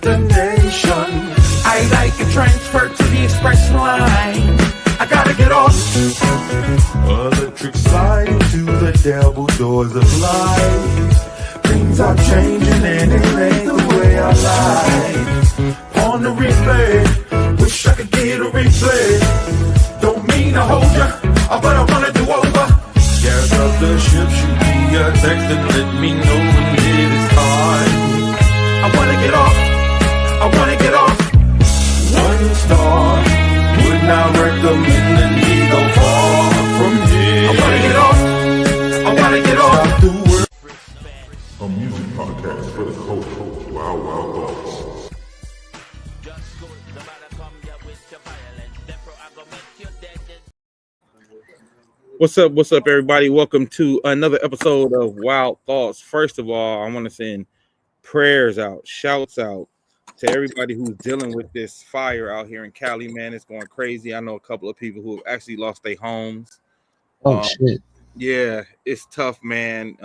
destination. I like a transfer to the express line. I gotta get off. Electric slide to the double doors of life. Things are changing and it ain't the way I like. On the replay, wish I could get a replay. Don't mean to hold ya, but I wanna do over. Gas up the ship, shoot me a text and let me know when it is time. I wanna get off, I wanna get off. 1 star, would not recommend that we go far from here. I wanna get off, I wanna get off. Stop the world. A music podcast for the culture. Wild, wild thoughts. What's up, everybody? Welcome to another episode of Wild Thoughts. First of all, I want to send prayers out, shouts out to everybody who's dealing with this fire out here in Cali, man. It's going crazy. I know a couple of people who have actually lost their homes. Shit. Yeah, it's tough, man.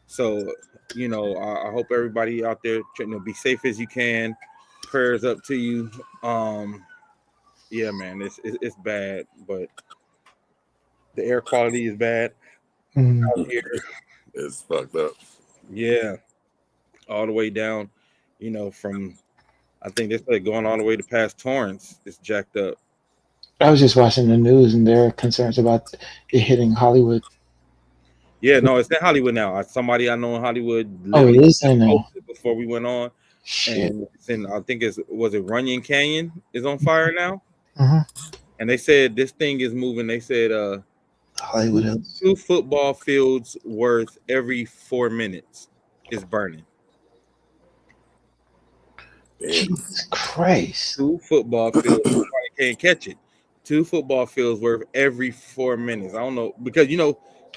So, I hope everybody out there trying to be safe as you can. Prayers up to you. Yeah, man, it's bad, but the air quality is bad out here. It's fucked up. Yeah, all the way down, from I think it's like going all the way to past Torrance. It's jacked up. I was just watching the news, and there are concerns about it hitting Hollywood. Yeah, no, it's in Hollywood now. Somebody I know in Hollywood. Oh, it is in there. Before we went on, Shit. and it's in, I think was it Runyon Canyon is on fire now, and they said this thing is moving. They said Hollywood Hills. 2 football fields worth every 4 minutes is burning. Jesus Christ. 2 football fields, you can't catch it. 2 football fields worth every 4 minutes. I don't know because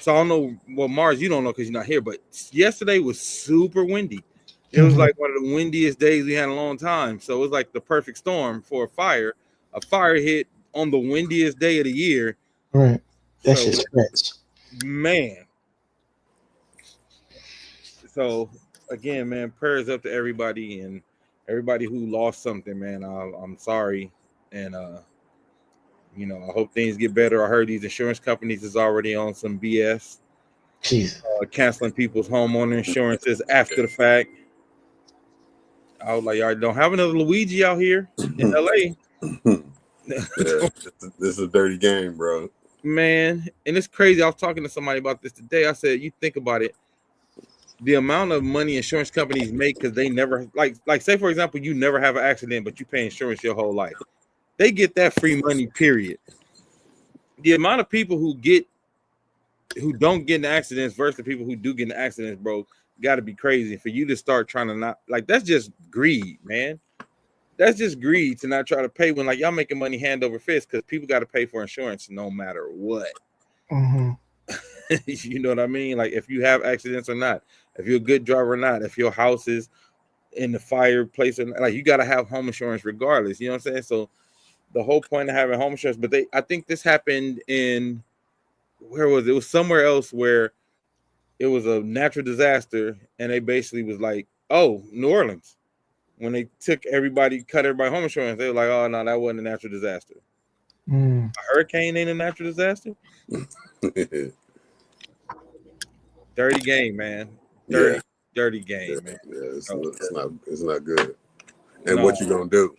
so I don't know. Well, Mars, you don't know because you're not here. But yesterday was super windy. It was like one of the windiest days we had in a long time. So it was like the perfect storm for a fire. A fire hit on the windiest day of the year. Right. That's just stretch. Man. So again, man, prayers up to everybody and everybody who lost something, man. I'm sorry. And I hope things get better. I heard these insurance companies is already on some BS. Jesus. Canceling people's homeowner insurances after the fact. I was like, y'all don't have another Luigi out here in LA. Yeah, this is a dirty game, bro. Man, and it's crazy. I was talking to somebody about this today. I said, you think about it, the amount of money insurance companies make because they never like say for example, you never have an accident, but you pay insurance your whole life. They get that free money, period. The amount of people who don't get in accidents versus the people who do get in accidents, bro, got to be crazy for you to start trying to not like that's just greed, man. That's just greed to not try to pay when like y'all making money hand over fist because people got to pay for insurance no matter what. You know what I mean? Like if you have accidents or not, if you're a good driver or not, if your house is in the fireplace or not, like you got to have home insurance regardless. You know what I'm saying? So the whole point of having home insurance, but I think this happened in where was it? It was somewhere else where it was a natural disaster, and they basically was like, "Oh, New Orleans." When they cut everybody home insurance, they were like, "Oh no, that wasn't a natural disaster." A hurricane ain't a natural disaster. Dirty game, man. Dirty game, man. Yeah, it's not good. And what you gonna do?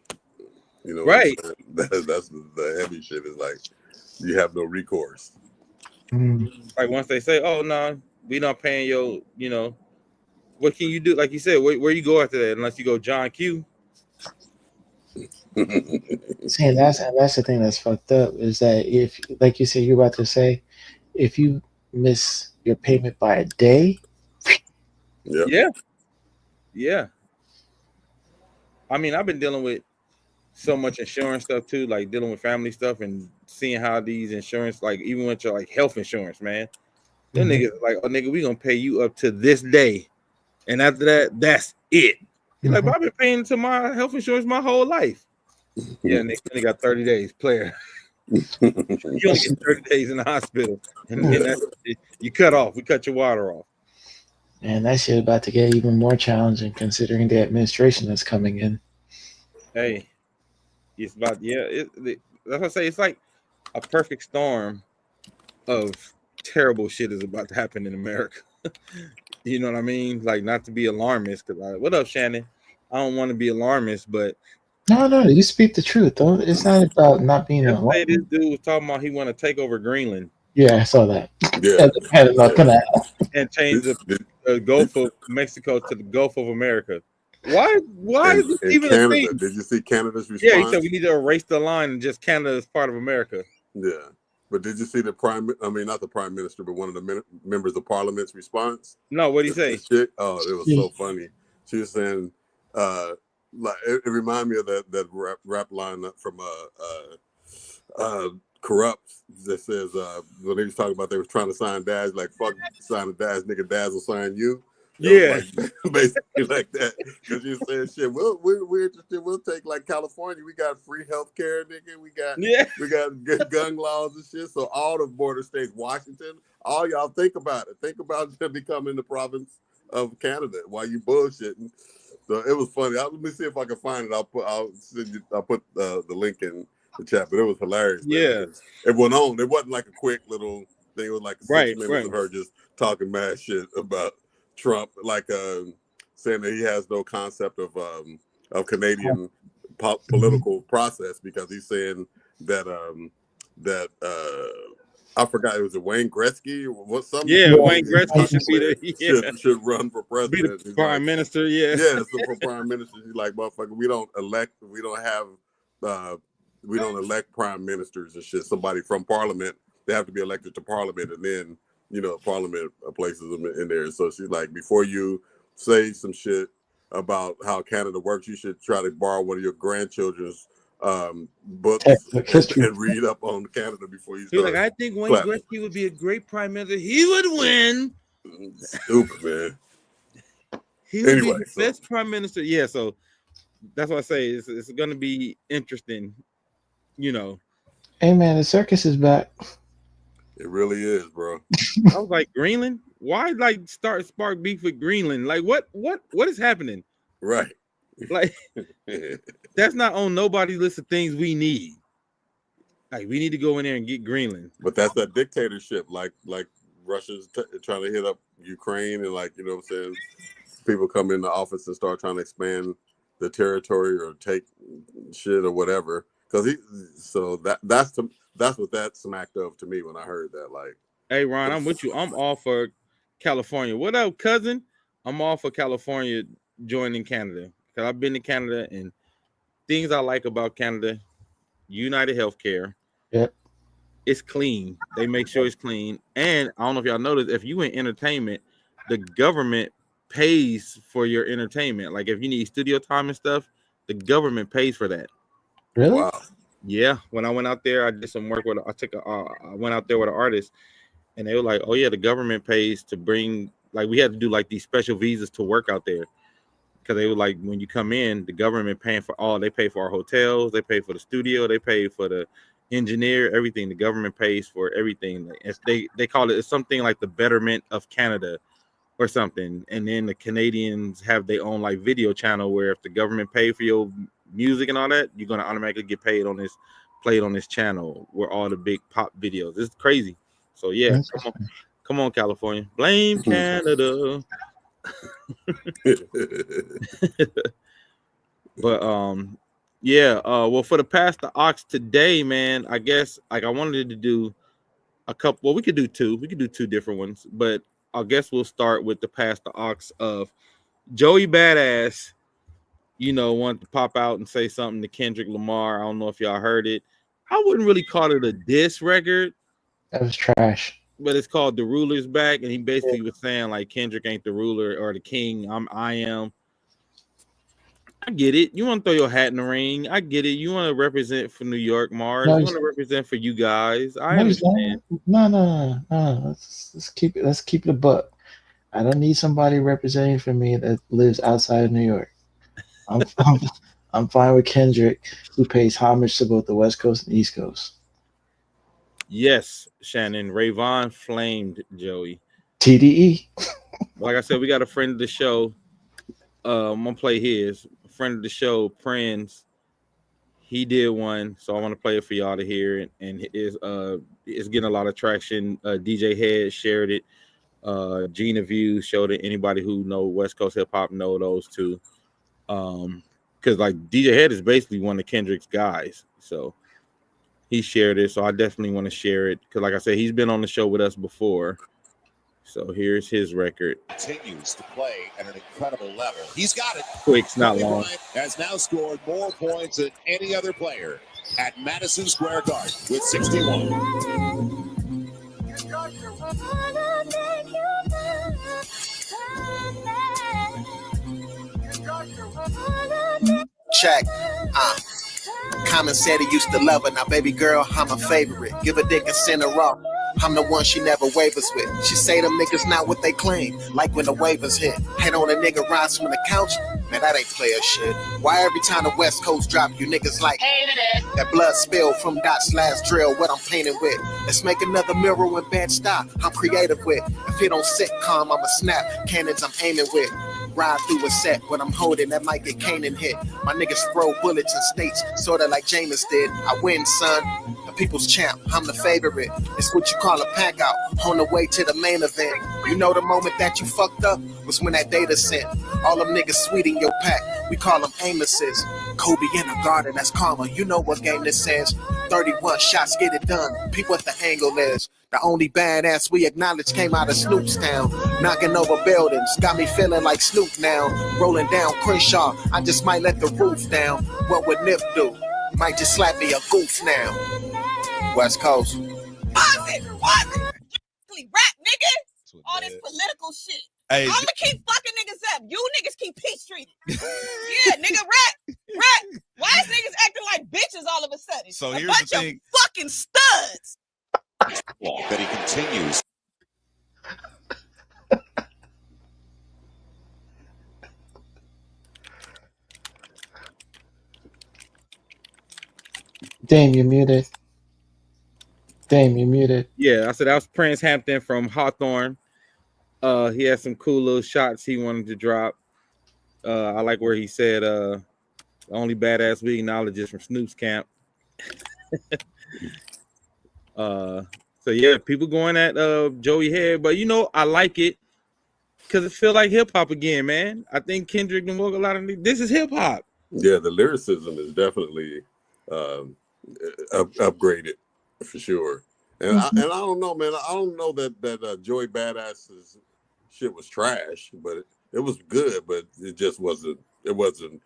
Right? That's the heavy shit. Is like you have no recourse. Like once they say, "Oh no, we not paying your," what can you do? Like you said, where you go after that? Unless you go John Q. See, that's the thing that's fucked up is that if, like you said, you're about to say, if you miss your payment by a day. Yeah. I mean, I've been dealing with so much insurance stuff too, like dealing with family stuff and seeing how these insurance, like even with your like health insurance, man. Them niggas like, "Oh nigga, we gonna pay you up to this day, and after that, that's it." You're like, "But I've been paying to my health insurance my whole life." Yeah, and they got 30 days, player. You only get 30 days in the hospital, and then that's it. You cut off. We cut your water off. And that shit about to get even more challenging considering the administration that's coming in. Hey, it's about that's what I say. It's like a perfect storm of terrible shit is about to happen in America. You know what I mean? Like, not to be alarmist, because what up, Shannon? I don't want to be alarmist, but No, no, you speak the truth. Though it's not about not being a yesterday this dude was talking about he want to take over Greenland Yeah, I saw that. Yeah, Had enough of that. and change this, this, the Gulf of Mexico to the Gulf of America. Why? Why is this in even a Canada, thing? did you see Canada's Yeah, he said we response? need to erase the line and just Canada is part of America. Yeah, but did you see not the prime minister, but one of the members of parliament's response No, what'd he to say? this shit? Oh, it was so funny. She was saying, like it reminded me of that rap line from Corrupt that says when they was talking about they was trying to sign Daz, like fuck sign a Daz, nigga, Daz will sign you. It was Yeah, like basically like that because you said shit. We're interested. We'll take like California. We got free health care, nigga. We yeah, got good gun laws and shit. So all the border states, Washington, all y'all think about it. Think about becoming the province of Canada while you bullshitting. So it was funny. Let me see if I can find it. I'll put the link in the chat. But it was hilarious, man, yeah. because it went on. It wasn't like a quick little thing. It was like 6 minutes Right. of her just talking mad shit about Trump, like saying that he has no concept of Canadian political process because he's saying that I forgot, it was Wayne Gretzky or what some Yeah, dude Wayne in Gretzky should be Washington the should run for be the president. He's like, prime minister. Yeah, yeah, so for prime minister, he's like, motherfucker, we don't elect prime ministers and shit. Somebody from parliament, they have to be elected to parliament, and then parliament places them in there. So she's like, before you say some shit about how Canada works, you should try to borrow one of your grandchildren's books Textbook and, history. and read up on Canada before you he was like, start I think Wayne clapping. Gretzky would be a great prime minister. He would win. Stupid, man. He would be Anyway, the so best prime minister. Yeah, so that's what I say. It's going to be interesting. You know, Hey man, the circus is back. it really is, bro. I was like, Greenland. Why like spark beef with Greenland? Like, what is happening? Right. Like, that's not on nobody's list of things we need. Like, we need to go in there and get Greenland. But that's that dictatorship, like Russia's trying to hit up Ukraine, and like, you know what I'm saying, people come in the office and start trying to expand the territory or take shit or whatever. Because that's what that smacked of to me when I heard that. Like, Hey, Ron, I'm with you. I'm all for California. What up, cousin? I'm all for California joining Canada because I've been to Canada, and things I like about Canada: United Healthcare. Yep. It's clean. They make sure it's clean. And I don't know if y'all noticed, if you in entertainment, the government pays for your entertainment. Like if you need studio time and stuff, the government pays for that. Really? wow. Yeah. When I went out there, I did some work with. I went out there with an artist, and they were like, "Oh yeah, the government pays to bring." Like we had to do like these special visas to work out there because they were like, when you come in, the government paying for all. They pay for our hotels, they pay for the studio, they pay for the engineer, everything. The government pays for everything. They call it something like the betterment of Canada or something. And then the Canadians have their own like video channel where if the government pay for your music and all that, you're gonna automatically get played on this channel where all the big pop videos. It's crazy. So yeah, come on, California. Blame Canada. But yeah, well, for the Pass the Ox today, man, I guess like I wanted to do a couple. Well, we could do two different ones, but I guess we'll start with the Pass the Ox of Joey Badass. Wanted to pop out and say something to Kendrick Lamar. I don't know if y'all heard it. I wouldn't really call it a diss record, That was trash. but it's called The Ruler's Back, and he Yeah. basically was saying like Kendrick ain't the ruler or the king. I am. I get it. You want to throw your hat in the ring. I get it. You want to represent for New York, Mars. No, You want to represent for you guys. I no, he's understand. not. No. Let's keep it a buck. I don't need somebody representing for me that lives outside of New York. I'm fine with Kendrick, who pays homage to both the West Coast and East Coast. Yes, Shannon. Rayvon flamed Joey. TDE. Like I said, we got a friend of the show. I'm gonna play his friend of the show, Prince. He did one, so I want to play it for y'all to hear it, and it's getting a lot of traction. DJ Head shared it. Gina View showed it. Anybody who know West Coast hip hop know those two. Because like DJ Head is basically one of Kendrick's guys, so he shared it. So I definitely want to share it because, like I said, he's been on the show with us before. So here's his record. Continues to play at an incredible level. He's got it. Quick, not Kobe long. Bryant has now scored more points than any other player at Madison Square Garden with 61. Check. Common said he used to love her. Now, baby girl, I'm a favorite. Give a dick and send her off. I'm the one she never wavers with. She say them niggas not what they claim. Like when the waivers hit. Head on a nigga rise from the couch. Man, that ain't player shit. Why every time the West Coast drop, you niggas like that blood spill from Dot's last drill, what I'm painting with. Let's make another mirror with bad style. I'm creative with. If it don't sit calm, I'ma snap. Cannons I'm aiming with. Ride through a set when I'm holding that might get Kanan hit. My niggas throw bullets in states, sorta like Jameis did. I win, son. The people's champ, I'm the favorite. It's what you call a pack out, on the way to the main event. You know the moment that you fucked up was when that data sent. All them niggas sweet in your pack, we call them Amoses. Kobe in the garden, that's karma. You know what game this is. 31 shots, get it done. People at the angle is. The only badass we acknowledge came out of Snoop's town. Knocking over buildings, got me feeling like Snoop now. Rolling down Crenshaw, I just might let the roof down. What would Nip do? Might just slap me a goof now. West Coast. Rap, nigga. All this political shit. Hey, I'ma keep fucking niggas up. You niggas keep peace treating. Yeah, nigga, rap. Why is niggas acting like bitches all of a sudden? So a here's bunch the thing. of fucking studs. But he continues. Dame, you're muted. Dame, you're muted. Yeah, I said that was Prince Hampton from Hawthorne. He had some cool little shots he wanted to drop. I like where he said the only badass we acknowledge is from Snoop's camp. So yeah, people going at Joey Head, but you know, I like it because it feel like hip hop again, man. I think Kendrick and woke a lot of this is hip hop. Yeah, the lyricism is definitely upgraded for sure. And I don't know, man. I don't know that Joey Badass's shit was trash, but it was good. But it just wasn't. It wasn't.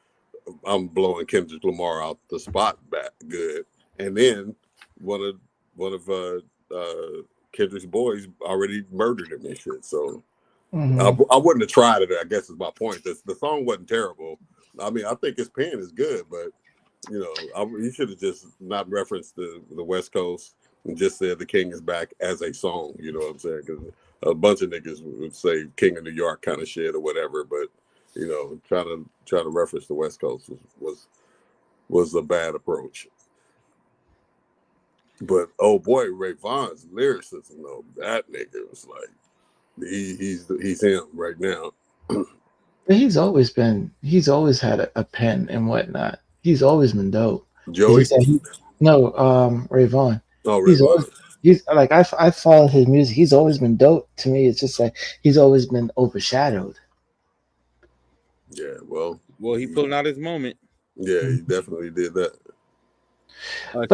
I'm blowing Kendrick Lamar out the spot back good. And then one of Kendrick's boys already murdered him and shit. So I wouldn't have tried it. I guess is my point. The song wasn't terrible. I mean, I think his pen is good, but you know, you should have just not referenced the West Coast and just said "The King is Back" as a song. You know what I'm saying? Because a bunch of niggas would say "King of New York" kind of shit or whatever, but you know, try to reference the West Coast was a bad approach. But oh boy, Ray Vaughn's lyricism though, that nigga was like he's him right now. But he's always had a pen and whatnot. He's always been dope. Joey? Ray Vaughn. Oh, Ray Vaughn. He's like I follow his music. He's always been dope to me. It's just like he's always been overshadowed. Yeah, well, he pulling out his moment. Yeah, he definitely did that. But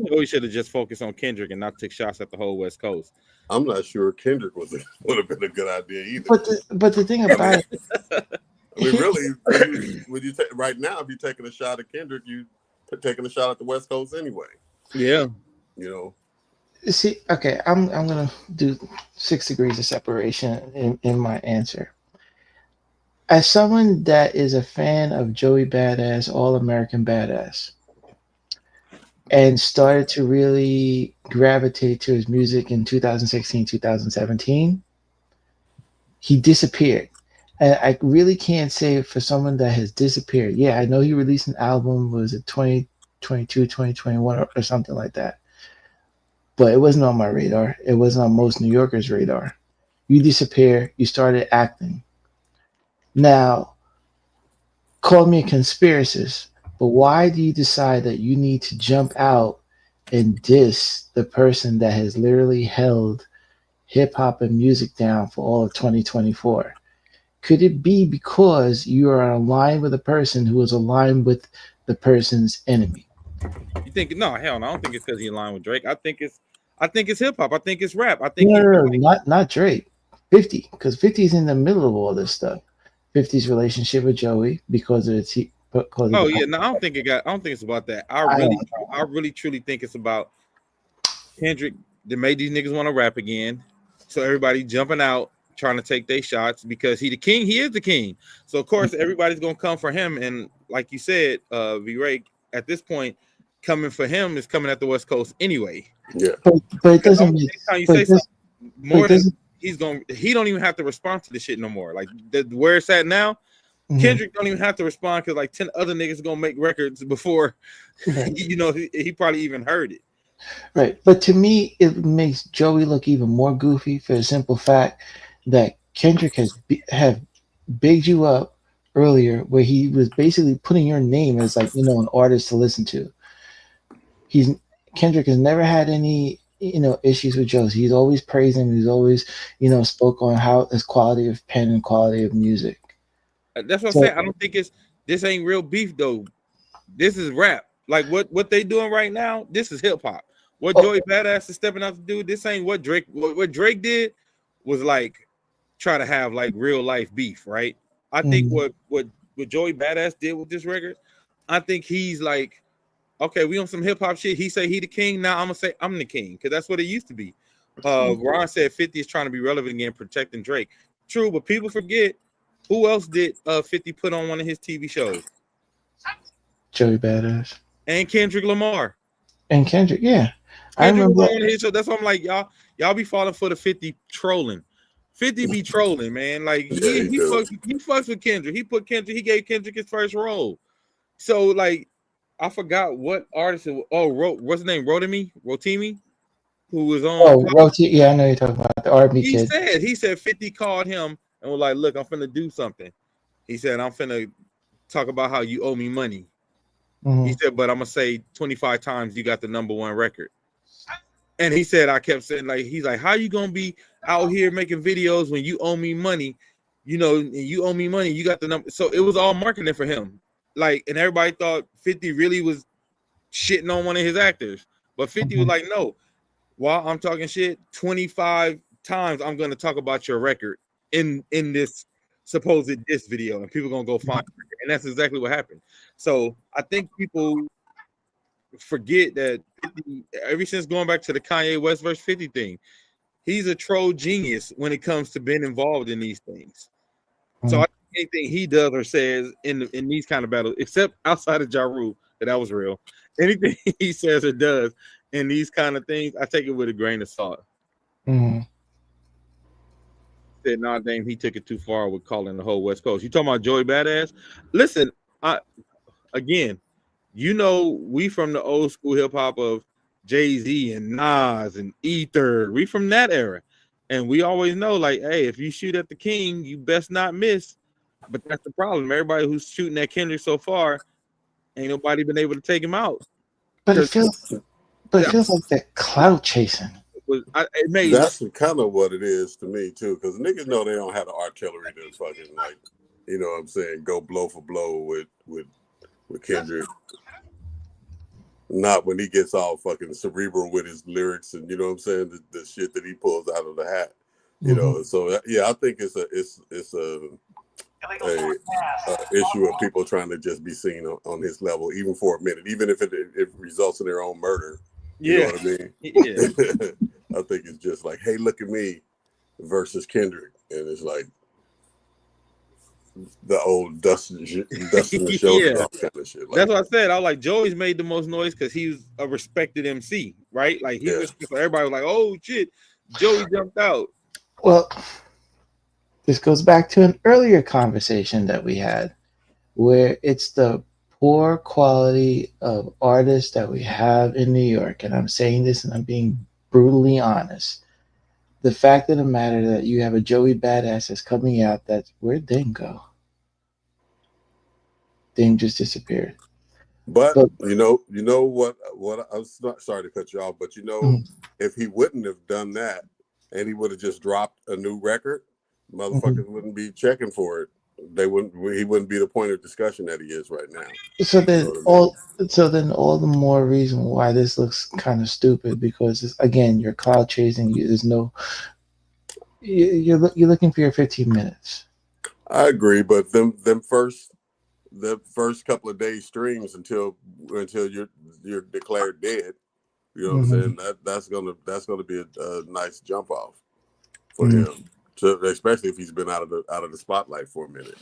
Joey should have just focused on Kendrick and not take shots at the whole West Coast. I'm not sure Kendrick would have been a good idea either. But the thing about it, I mean, really, when you right now, if you're taking a shot at Kendrick, you taking a shot at the West Coast anyway. Yeah, you know. See, okay, I'm gonna do 6 degrees of separation in my answer. As someone that is a fan of Joey Badass, All American Badass, and started to really gravitate to his music in 2016, 2017, he disappeared. And I really can't say for someone that has disappeared. Yeah, I know he released an album, was it 2022, 2021 or something like that. But it wasn't on my radar. It wasn't on most New Yorkers' radar. You disappear. You started acting. Now, call me a conspiracist, but why do you decide that you need to jump out and diss the person that has literally held hip hop and music down for all of 2024? Could it be because you are aligned with a person who is aligned with the person's enemy? You think no, hell no, I don't think it's because he aligned with Drake. I think it's hip hop. I think it's rap. I think No, he's no, no, not Drake. 50, because 50 is in the middle of all this stuff. 50's relationship with Joey because of its because of oh the yeah, no, I don't think it's about that. I, I really truly think it's about Kendrick that made these niggas want to rap again. So everybody jumping out trying to take their shots because he the king, he is the king. So of course everybody's gonna come for him. And like you said, V Ray, at this point, coming for him is coming at the West Coast anyway. Yeah. but it doesn't make Anytime you but say it does, something but more it than doesn't he don't even have to respond to this shit no more. Like where it's at now, mhm, Kendrick don't even have to respond because like 10 other niggas are gonna make records before right. you know he probably even heard it. Right. But to me, it makes Joey look even more goofy for the simple fact that Kendrick have bigged you up earlier, where he was basically putting your name as like an artist to listen to. He's Kendrick has never had any issues with Joe. He's always praised him. He's always spoke on how his quality of pen and quality of music. That's what I So, say. I don't think this ain't real beef though. This is rap. Like what they doing right now, this is hip hop. What oh, Joey Badass is stepping out to do, this ain't what Drake what Drake did was like try to have like real life beef, right? I think mm, what Joey Badass did with this record, I think he's like, okay, we on some hip hop shit. He say he the king. Now I'm gonna say I'm the king because that's what it used to be. Ron said 50 is trying to be relevant again, protecting Drake. True, but people forget who else did 50 put on one of his TV shows? Joey Badass And Kendrick Lamar. and Kendrick, yeah, I Kendrick was remember. on his show. That's why I'm like, y'all be falling for the 50 trolling. 50 be trolling, man. Like Yeah, he do. he fucks with Kendrick. He gave Kendrick his first role. So like I forgot what artist what's his name? Rotimi, who was on Oh, Roti, yeah, I know you're talking about the R&B kid. he said 50 called him and was like, look, I'm finna do something. He said, I'm finna talk about how you owe me money. Mhm. He said, but I'm gonna say 25 times you got the #1 record. And he said, I kept saying, like, he's like, how you gonna be out here making videos when you owe me money? You know, and you owe me money, you got the number. So it was all marketing for him. Like, and everybody thought 50 really was shitting on one of his actors. But 50 was Mhm. like, no, while I'm talking shit, 25 times I'm gonna talk about your record in this supposed diss video, and people gonna go find it. And that's exactly what happened. So I think people forget that 50, ever since going back to the Kanye West verse 50 thing, he's a troll genius when it comes to being involved in these things. So Mhm. I think anything he does or says in these kind of battles, except outside of Ja Rule, that was real. Anything he says or does in these kind of things, I take it with a grain of salt. Mhm. Said, nah, damn, he took it too far with calling the whole West Coast. You talking about Joey Badass? Listen, again, we from the old school hip hop of Jay-Z and Nas and Ether. We from that era. And we always know, like, hey, if you shoot at the king, you best not miss. But that's the problem. Everybody who's shooting at Kendrick so far, ain't nobody been able to take him out. But it Because feels like that clout chasing. it made That's kind of what it is to me too, because niggas know they don't have the artillery to fucking like, you know what I'm saying, go blow for blow with Kendrick. Not when he gets all fucking cerebral with his lyrics and you know what I'm saying, the shit that he pulls out of the hat. You Mhm. know, so yeah, I think it's a issue of people trying to just be seen on his level, even for a minute, even if it results in their own murder. You know yeah. what I mean? Yeah. I think it's just like, hey, look at me versus Kendrick, and it's like the old dusting the shoulders Yeah. off kind of shit. Like, That's what I said. I was like, Joey's made the most noise because he was a respected MC, right? Like he yeah, was, so everybody was like, oh shit, Joey jumped out. Well, this goes back to an earlier conversation that we had, where it's the poor quality of artists that we have in New York. And I'm saying this and I'm being brutally honest. the fact of the matter that you have a Joey Badass that's coming out, that where'd Dame go? Dame just disappeared. But But you know what? What I was not sorry to cut you off, but if he wouldn't have done that, and he would have just dropped a new record, motherfuckers wouldn't be checking for it. They wouldn't. He wouldn't be the point of discussion that he is right now. so You know then what I mean? all so then all the more reason why this looks kind of stupid, because again, you're cloud chasing. There's no you're looking for your 15 minutes. I agree, but the first couple of days streams until you're declared dead. You know what I'm saying? That's gonna be a nice jump off for him. So, especially if he's been out of the spotlight for a minute.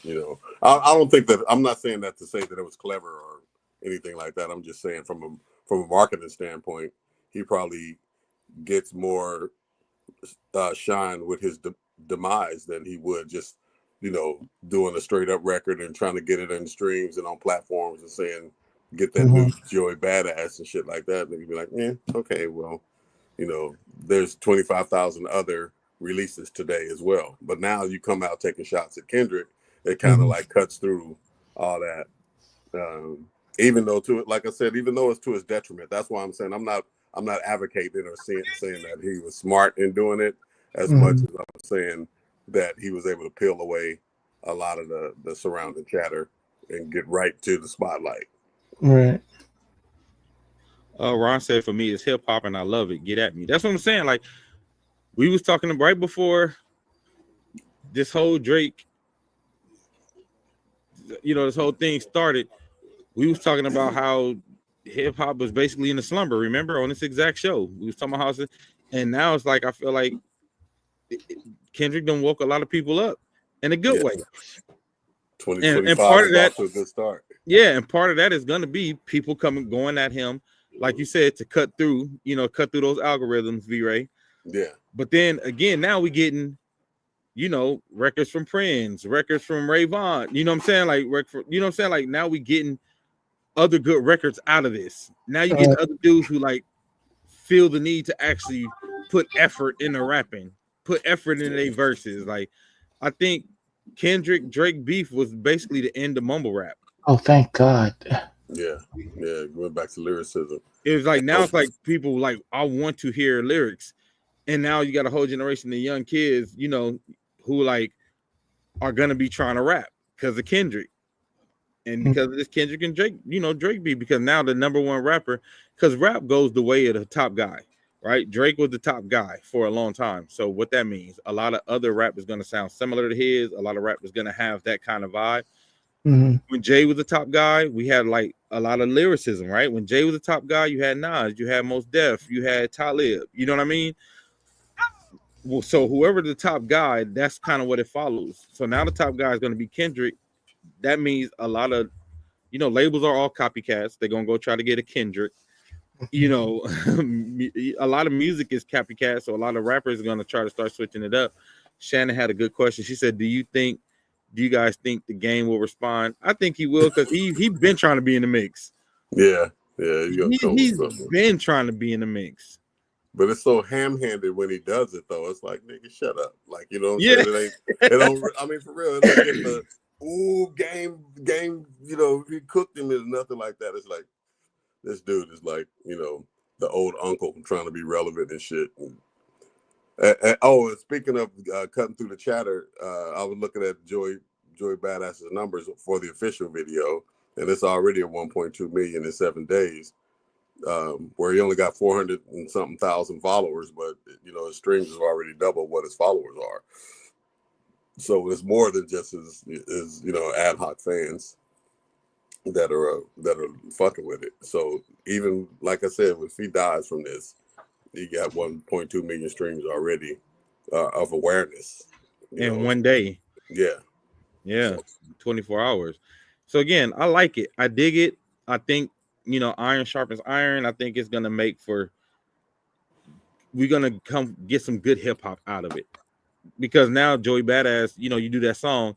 I don't think that, I'm not saying that to say that it was clever or anything like that. I'm just saying from a marketing standpoint, he probably gets more shine with his demise than he would just doing a straight up record and trying to get it in streams and on platforms and saying get that new Joey Badass and shit like that. And you'd be like, yeah, okay, well, there's 25,000 other releases today as well. But now you come out taking shots at Kendrick, it kind of like cuts through all that. Even though like I said, even though it's to his detriment. That's why I'm saying I'm not advocating or saying that he was smart in doing it as much as I'm saying that he was able to peel away a lot of the surrounding chatter and get right to the spotlight. Right. Ron said, for me, it's hip hop and I love it. Get at me. That's what I'm saying. Like, we was talking right before this whole Drake, this whole thing started. We was talking about how hip hop was basically in a slumber. Remember, on this exact show, we was talking about how, and now it's like I feel like Kendrick done woke a lot of people up in a good way. 2025 and part of that, off to a good start. Yeah, and part of that is going to be people going at him, like you said, to cut through those algorithms, V-Ray. Yeah. But then again, now we getting, records from Prince, records from Ray Vaughn. You know what I'm saying? Like, Like now we getting other good records out of this. Now you get other dudes who like feel the need to actually put effort into rapping, put effort into their verses. Like, I think Kendrick Drake beef was basically the end of mumble rap. Oh, thank God. Yeah, going back to lyricism. It was like now it's like people like, I want to hear lyrics, and now you got a whole generation of young kids, who like are gonna be trying to rap because of Kendrick. And because of this Kendrick and Drake, Drake beat, because now the number one rapper, because rap goes the way of the top guy, right? Drake was the top guy for a long time. So what that means, a lot of other rap is going to sound similar to his. A lot of rap is going to have that kind of vibe. When Jay was the top guy, we had like a lot of lyricism, right? When Jay was the top guy, you had Nas, you had Mos Def, you had Talib. You know what I mean? Well, so whoever the top guy, that's kind of what it follows. So now the top guy is going to be Kendrick. That means a lot of, labels are all copycats. They're going to go try to get a Kendrick. A lot of music is copycat. So a lot of rappers are going to try to start switching it up. Shannon had a good question. She said, do you guys think the game will respond? I think he will, because he been trying to be in the mix. Yeah. He's been trying to be in the mix. But it's so ham-handed when he does it, though. It's like, nigga, shut up. Like, you know what I'm saying? It don't, I mean, for real, it don't get the, game, he cooked him and nothing like that. It's like, this dude is like, the old uncle trying to be relevant and shit. And speaking of cutting through the chatter, I was looking at Joey Badass's numbers for the official video, and it's already at 1.2 million in 7 days. Where he only got 400 and something thousand followers, but his streams have already doubled what his followers are. So it's more than just his ad hoc fans that are fucking with it. So even like I said, if he dies from this, he got 1.2 million streams already of awareness in 1 day. Yeah, 24 hours. So again, I like it. I dig it. I think iron sharpens iron. I think it's gonna make for, we're gonna come get some good hip hop out of it, because now Joey Badass, you do that song,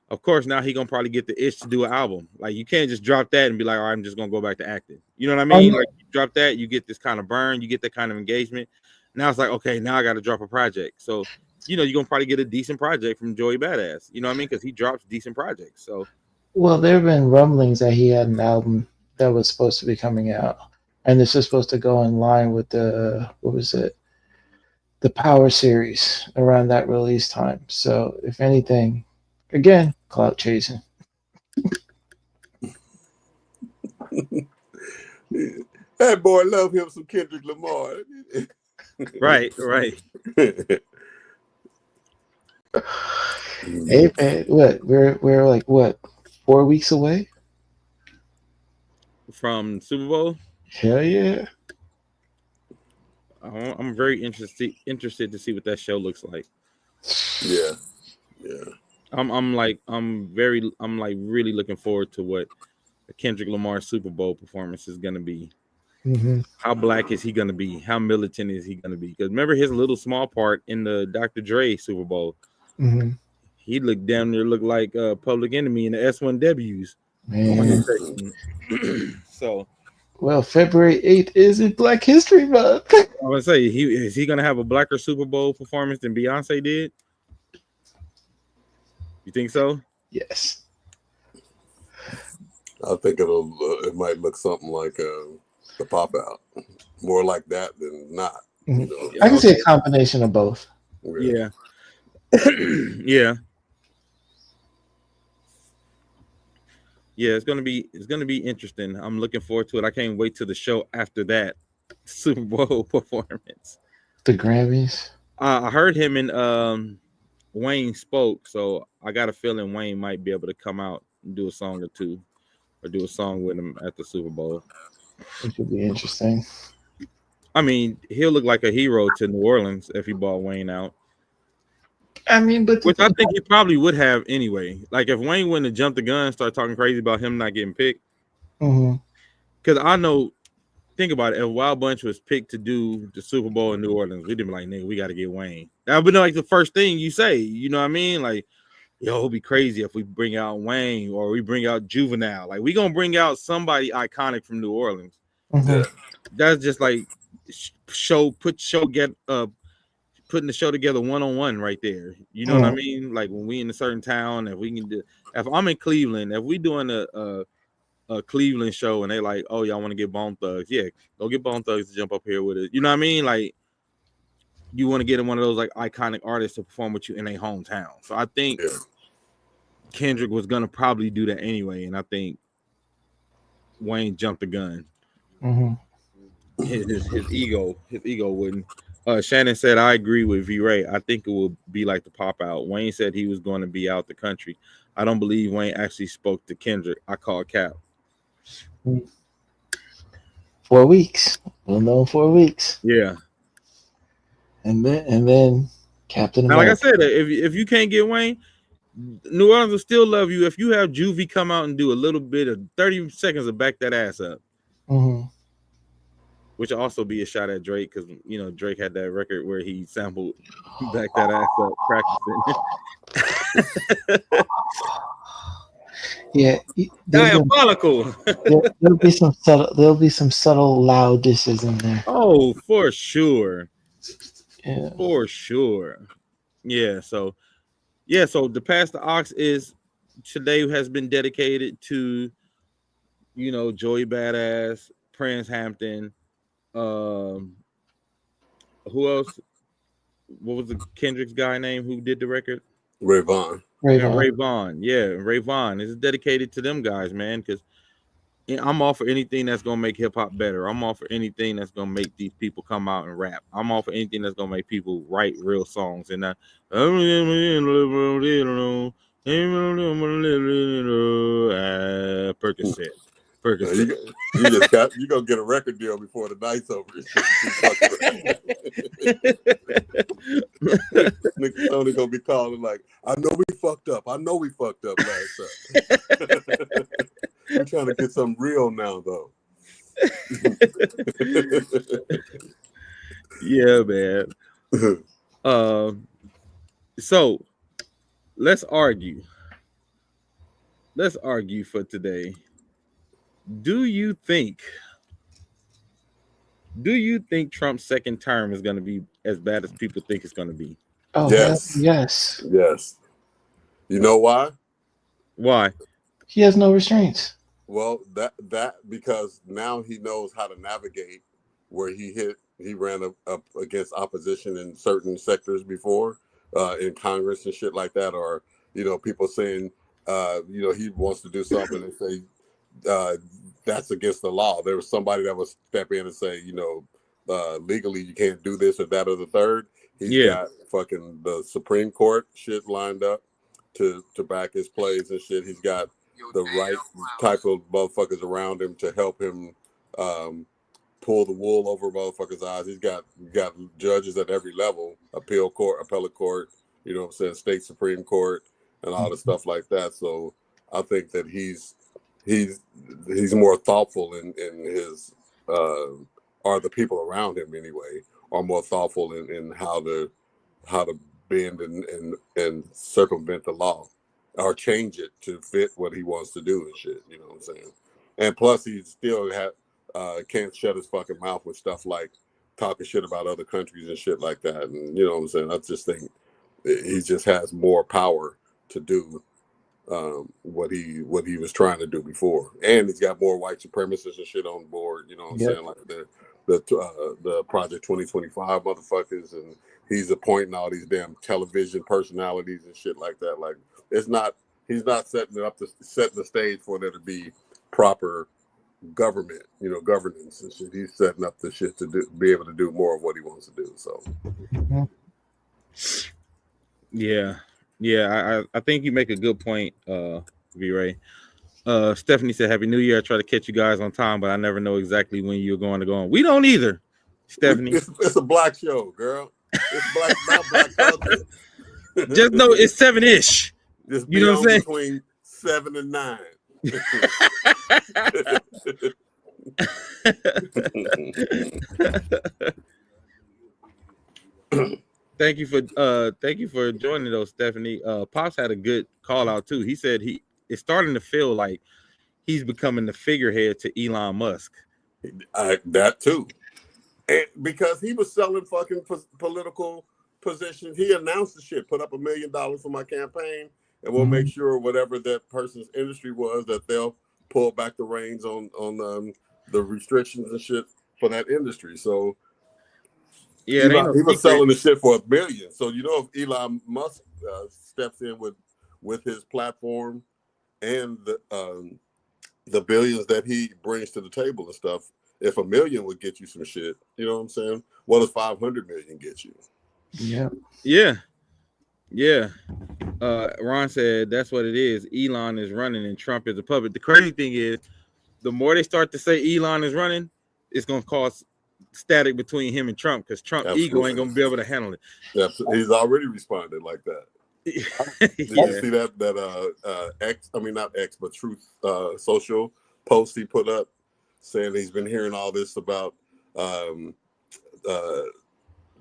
of course now he gonna probably get the itch to do an album. Like, you can't just drop that and be like, all right, I'm just gonna go back to acting. You know what I mean? Like, you drop that, you get this kind of burn, you get that kind of engagement. Now it's like, okay, now I got to drop a project. So, you're gonna probably get a decent project from Joey Badass. You know what I mean? Because he drops decent projects. So, Well, there have been rumblings that he had an album that was supposed to be coming out, and this is supposed to go in line with the what was it, the Power series around that release time. So, if anything, again, clout chasing. That boy love him some Kendrick Lamar. right. Hey man, what we're like what 4 weeks away? From Super Bowl, Hell yeah! I'm very interested to see what that show looks like. Yeah. I'm like really looking forward to what the Kendrick Lamar Super Bowl performance is gonna be. Mm-hmm. How black is he gonna be? How militant is he gonna be? Because remember his little small part in the Dr. Dre Super Bowl. Mm-hmm. He looked down there, looked like Public Enemy in the S1Ws. Man. So, Well, February 8th isn't Black History Month. I would say is he gonna have a blacker Super Bowl performance than Beyonce did? You think so? Yes. I think it might look something like the Pop Out, more like that than not. Mhm. You know? I can see a combination of both. Yeah. Yeah. Yeah, it's gonna be interesting. I'm looking forward to it. I can't wait till the show after that Super Bowl performance. The Grammys. I heard him and Wayne spoke, so I got a feeling Wayne might be able to come out and do a song or two, or do a song with him at the Super Bowl. It should be interesting. I mean, he'll look like a hero to New Orleans if he bought Wayne out. I mean, but Which I think he probably would have anyway. Like if Wayne wouldn't have jumped the gun and started talking crazy about him not getting picked. Mm-hmm. Because I know, think about it, if Wild Bunch was picked to do the Super Bowl in New Orleans, we'd be like, nigga, we got to get Wayne. That would be like the first thing you say. You know what I mean? Like, yo, it'd be crazy if we bring out Wayne or we bring out Juvenile. Like, we going to bring out somebody iconic from New Orleans. Mm-hmm. That's just like putting the show together one-on-one right there. You know what I mean? Like when we in a certain town, if I'm in Cleveland, if we doing a Cleveland show and they like, oh, y'all want to get Bone Thugs? Yeah, go get Bone Thugs to jump up here with it. You know what I mean? Like you want to get one of those like iconic artists to perform with you in a hometown. So I think Kendrick was gonna probably do that anyway, and I think Wayne jumped the gun. Mm-hmm. His ego wouldn't. Shannon said, I agree with V-Ray. I think it will be like the Pop Out. Wayne said he was going to be out the country. I don't believe Wayne actually spoke to Kendrick. I call cap. 4 weeks. We'll know in 4 weeks. Yeah. And then Captain Now, America. like I said, if you can't get Wayne, New Orleans will still love you if you have Juvie come out and do a little bit of 30 seconds to back that ass up. Mm-hmm. Which will also be a shot at Drake because Drake had that record where he sampled back that ass up practicing. Yeah, diabolical. There'll be some subtle loud disses in there. Oh, for sure. Yeah, for sure. Yeah. So the Pass the Ox is today has been dedicated to Joey Badass, Prince Hampton. Who else? What was the Kendrick's guy name who did the record? Ray Vaughn. Ray Vaughn. Yeah, Ray Vaughn. This is dedicated to them guys, man, because I'm all for anything that's gonna make hip hop better. I'm all for anything that's gonna make these people come out and rap. I'm all for anything that's gonna make people write real songs. And Percocet. You gonna get a record deal before the night's over. Nigga Tony gonna be calling like, I know we fucked up last time. We're trying to get something real now though. Yeah, man. So let's argue for today. Do you think Do you think Trump's second term is going to be as bad as people think it's going to be? Oh hell Yes. yes. Yes. You know why? Why? He has no restraints. Well, that because now he knows how to navigate where he ran up against opposition in certain sectors before, in Congress and shit like that, or people saying he wants to do something and say that's against the law. There was somebody that would step in and say, legally you can't do this or that or the third. He's Yeah. got fucking the Supreme Court shit lined up to back his plays and shit. He's got the right type of motherfuckers around him to help him pull the wool over motherfuckers' eyes. He's got judges at every level, appellate court, state Supreme Court and all the stuff like that. So I think that he's more thoughtful in his or the people around him anyway are more thoughtful in how to bend and circumvent the law or change it to fit what he wants to do and shit. You know what I'm saying? And plus, he still can't shut his fucking mouth with stuff like talking shit about other countries and shit like that. And you know what I'm saying? I just think he just has more power to do what he was trying to do before, and he's got more white supremacists and shit on board. You know what I'm saying? Like the Project 2025 motherfuckers, and he's appointing all these damn television personalities and shit like that. Like he's not setting the stage for there to be proper government, governance and shit. He's setting up the shit to be able to do more of what he wants to do. So yeah, I think you make a good point, V-Ray. Stephanie said, "Happy New Year. I try to catch you guys on time, but I never know exactly when you're going to go on." We don't either, Stephanie. It's a black show, girl. It's black culture. Just know it's 7-ish. Just you know what I'm saying? Between 7 and 9. Thank you for joining those, Stephanie. Pops had a good call out too. He said it's starting to feel like he's becoming the figurehead to Elon Musk. That too, and because he was selling fucking political positions, he announced the shit. Put up $1 million for my campaign, and we'll make sure whatever that person's industry was that they'll pull back the reins on the restrictions and shit for that industry. So yeah, he was selling the shit for $1 billion. So if Elon Musk steps in with his platform and the billions that he brings to the table and stuff, if $1 million would get you some shit, you know what I'm saying? What does 500 million get you? Yeah. Ron said that's what it is. Elon is running and Trump is a puppet. The crazy thing is, the more they start to say Elon is running, it's gonna cause static between him and Trump because Trump ego ain't gonna be able to handle it. Yeah, he's already responded like that. Did you see that not X, but Truth Social post he put up saying he's been hearing all this about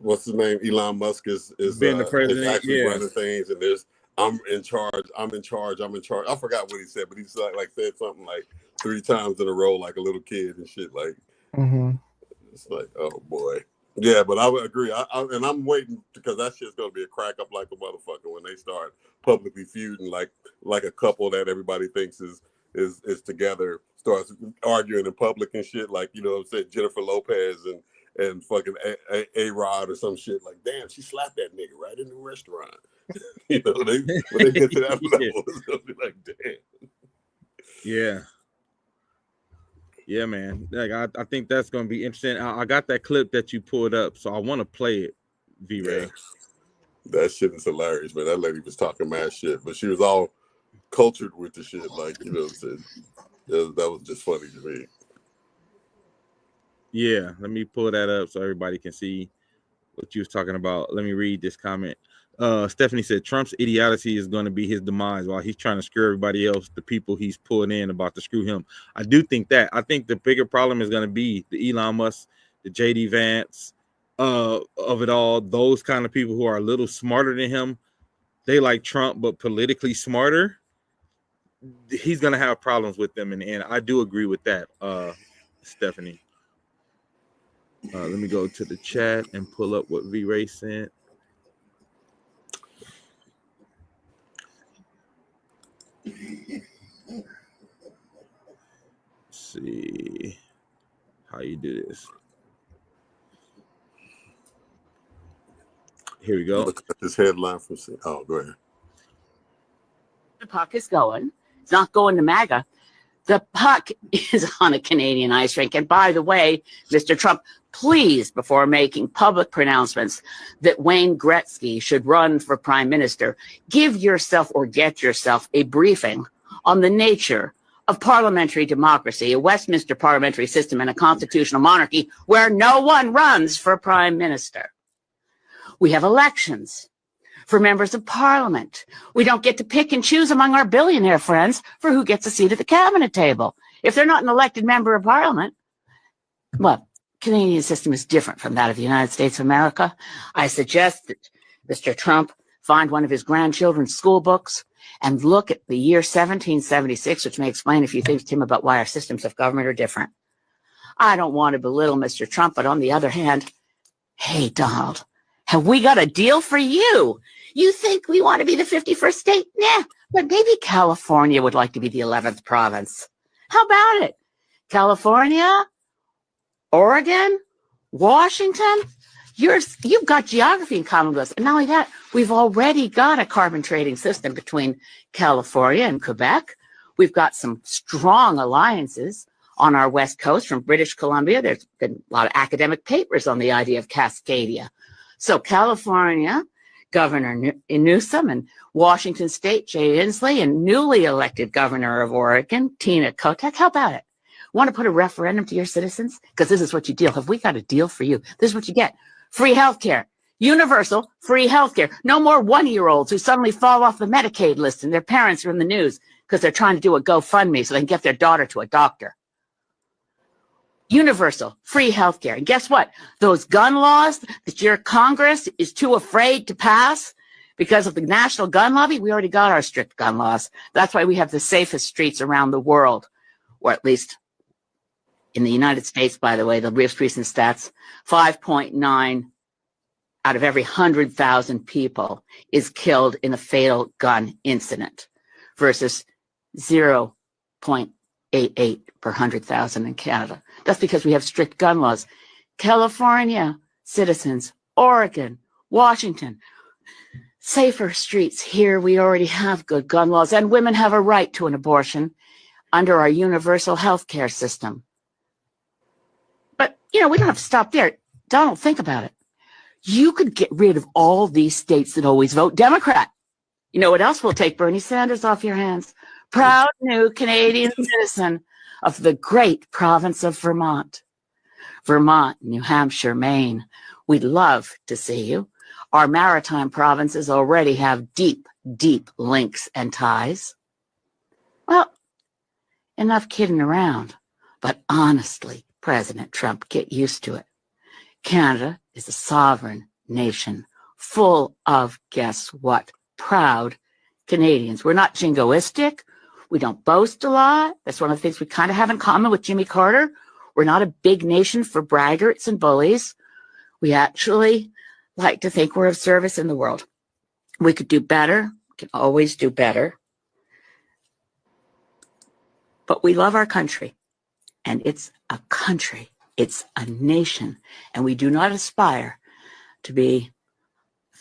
what's his name? Elon Musk is being the president, actually running things, and there's I'm in charge. I forgot what he said, but he said something like 3 times in a row, like a little kid and shit. Like it's like, oh boy. Yeah, but I would agree. And I'm waiting because that shit's gonna be a crack up like a motherfucker when they start publicly feuding, like a couple that everybody thinks is together starts arguing in public and shit. Like I'm saying, Jennifer Lopez and fucking A-Rod or some shit. Like, damn, she slapped that nigga right in the restaurant. When they get to that level, it's gonna be like, damn. Yeah, man. Like I think that's gonna be interesting. I got that clip that you pulled up, so I want to play it, V-Ray. Yeah. That shit is hilarious, man. That lady was talking mad shit, but she was all cultured with the shit. Like, what I'm saying? That was just funny to me. Yeah, let me pull that up so everybody can see what you was talking about. Let me read this comment. Stephanie said Trump's idiocy is going to be his demise while he's trying to screw everybody else, the people he's pulling in about to screw him. I do think that. I think the bigger problem is going to be the Elon Musk, the JD Vance of it all, those kind of people who are a little smarter than him. They like Trump, but politically smarter. He's going to have problems with them in the end. I do agree with that, Stephanie. Let me go to the chat and pull up what V-Ray sent. Let's see how you do this. Here we go. Look at this headline from. Oh, go ahead. The puck is going. It's not going to MAGA. The puck is on a Canadian ice rink. And by the way, Mr. Trump, please, before making public pronouncements that Wayne Gretzky should run for prime minister, give yourself or get yourself a briefing on the nature of parliamentary democracy, a Westminster parliamentary system, and a constitutional monarchy where no one runs for prime minister. We have elections for members of parliament. We don't get to pick and choose among our billionaire friends for who gets a seat at the cabinet table. If they're not an elected member of parliament, well, Canadian system is different from that of the United States of America. I suggest that Mr. Trump find one of his grandchildren's school books and look at the year 1776, which may explain a few things to him about why our systems of government are different. I don't want to belittle Mr. Trump, but on the other hand, hey, Donald, have we got a deal for you? You think we want to be the 51st state? Nah, but maybe California would like to be the 11th province. How about it? California, Oregon, Washington, you've got geography in common with us. And not only that, we've already got a carbon trading system between California and Quebec. We've got some strong alliances on our West Coast from British Columbia. There's been a lot of academic papers on the idea of Cascadia. So California, Governor Newsom, and Washington State, Jay Inslee, and newly elected Governor of Oregon, Tina Kotek. How about it? Want to put a referendum to your citizens? Because this is what you deal. Have we got a deal for you? This is what you get. Free healthcare. Universal free healthcare. No more one-year-olds who suddenly fall off the Medicaid list and their parents are in the news because they're trying to do a GoFundMe so they can get their daughter to a doctor. Universal free healthcare. And guess what? Those gun laws that your Congress is too afraid to pass because of the national gun lobby, we already got our strict gun laws. That's why we have the safest streets around the world, or at least in the United States, by the way, the most recent stats, 5.9 out of every 100,000 people is killed in a fatal gun incident versus 0.88 per 100,000 in Canada. That's because we have strict gun laws. California citizens, Oregon, Washington, safer streets. Here we already have good gun laws, and women have a right to an abortion under our universal health care system. But, we don't have to stop there. Donald, think about it. You could get rid of all these states that always vote Democrat. You know what else will take Bernie Sanders off your hands? Proud new Canadian citizen of the great province of Vermont. Vermont, New Hampshire, Maine. We'd love to see you. Our maritime provinces already have deep, deep links and ties. Well, enough kidding around. But honestly, President Trump, get used to it. Canada is a sovereign nation full of, guess what, proud Canadians. We're not jingoistic. We don't boast a lot. That's one of the things we kind of have in common with Jimmy Carter. We're not a big nation for braggarts and bullies. We actually like to think we're of service in the world. We could do better. We can always do better. But we love our country. And it's a country. It's a nation. And we do not aspire to be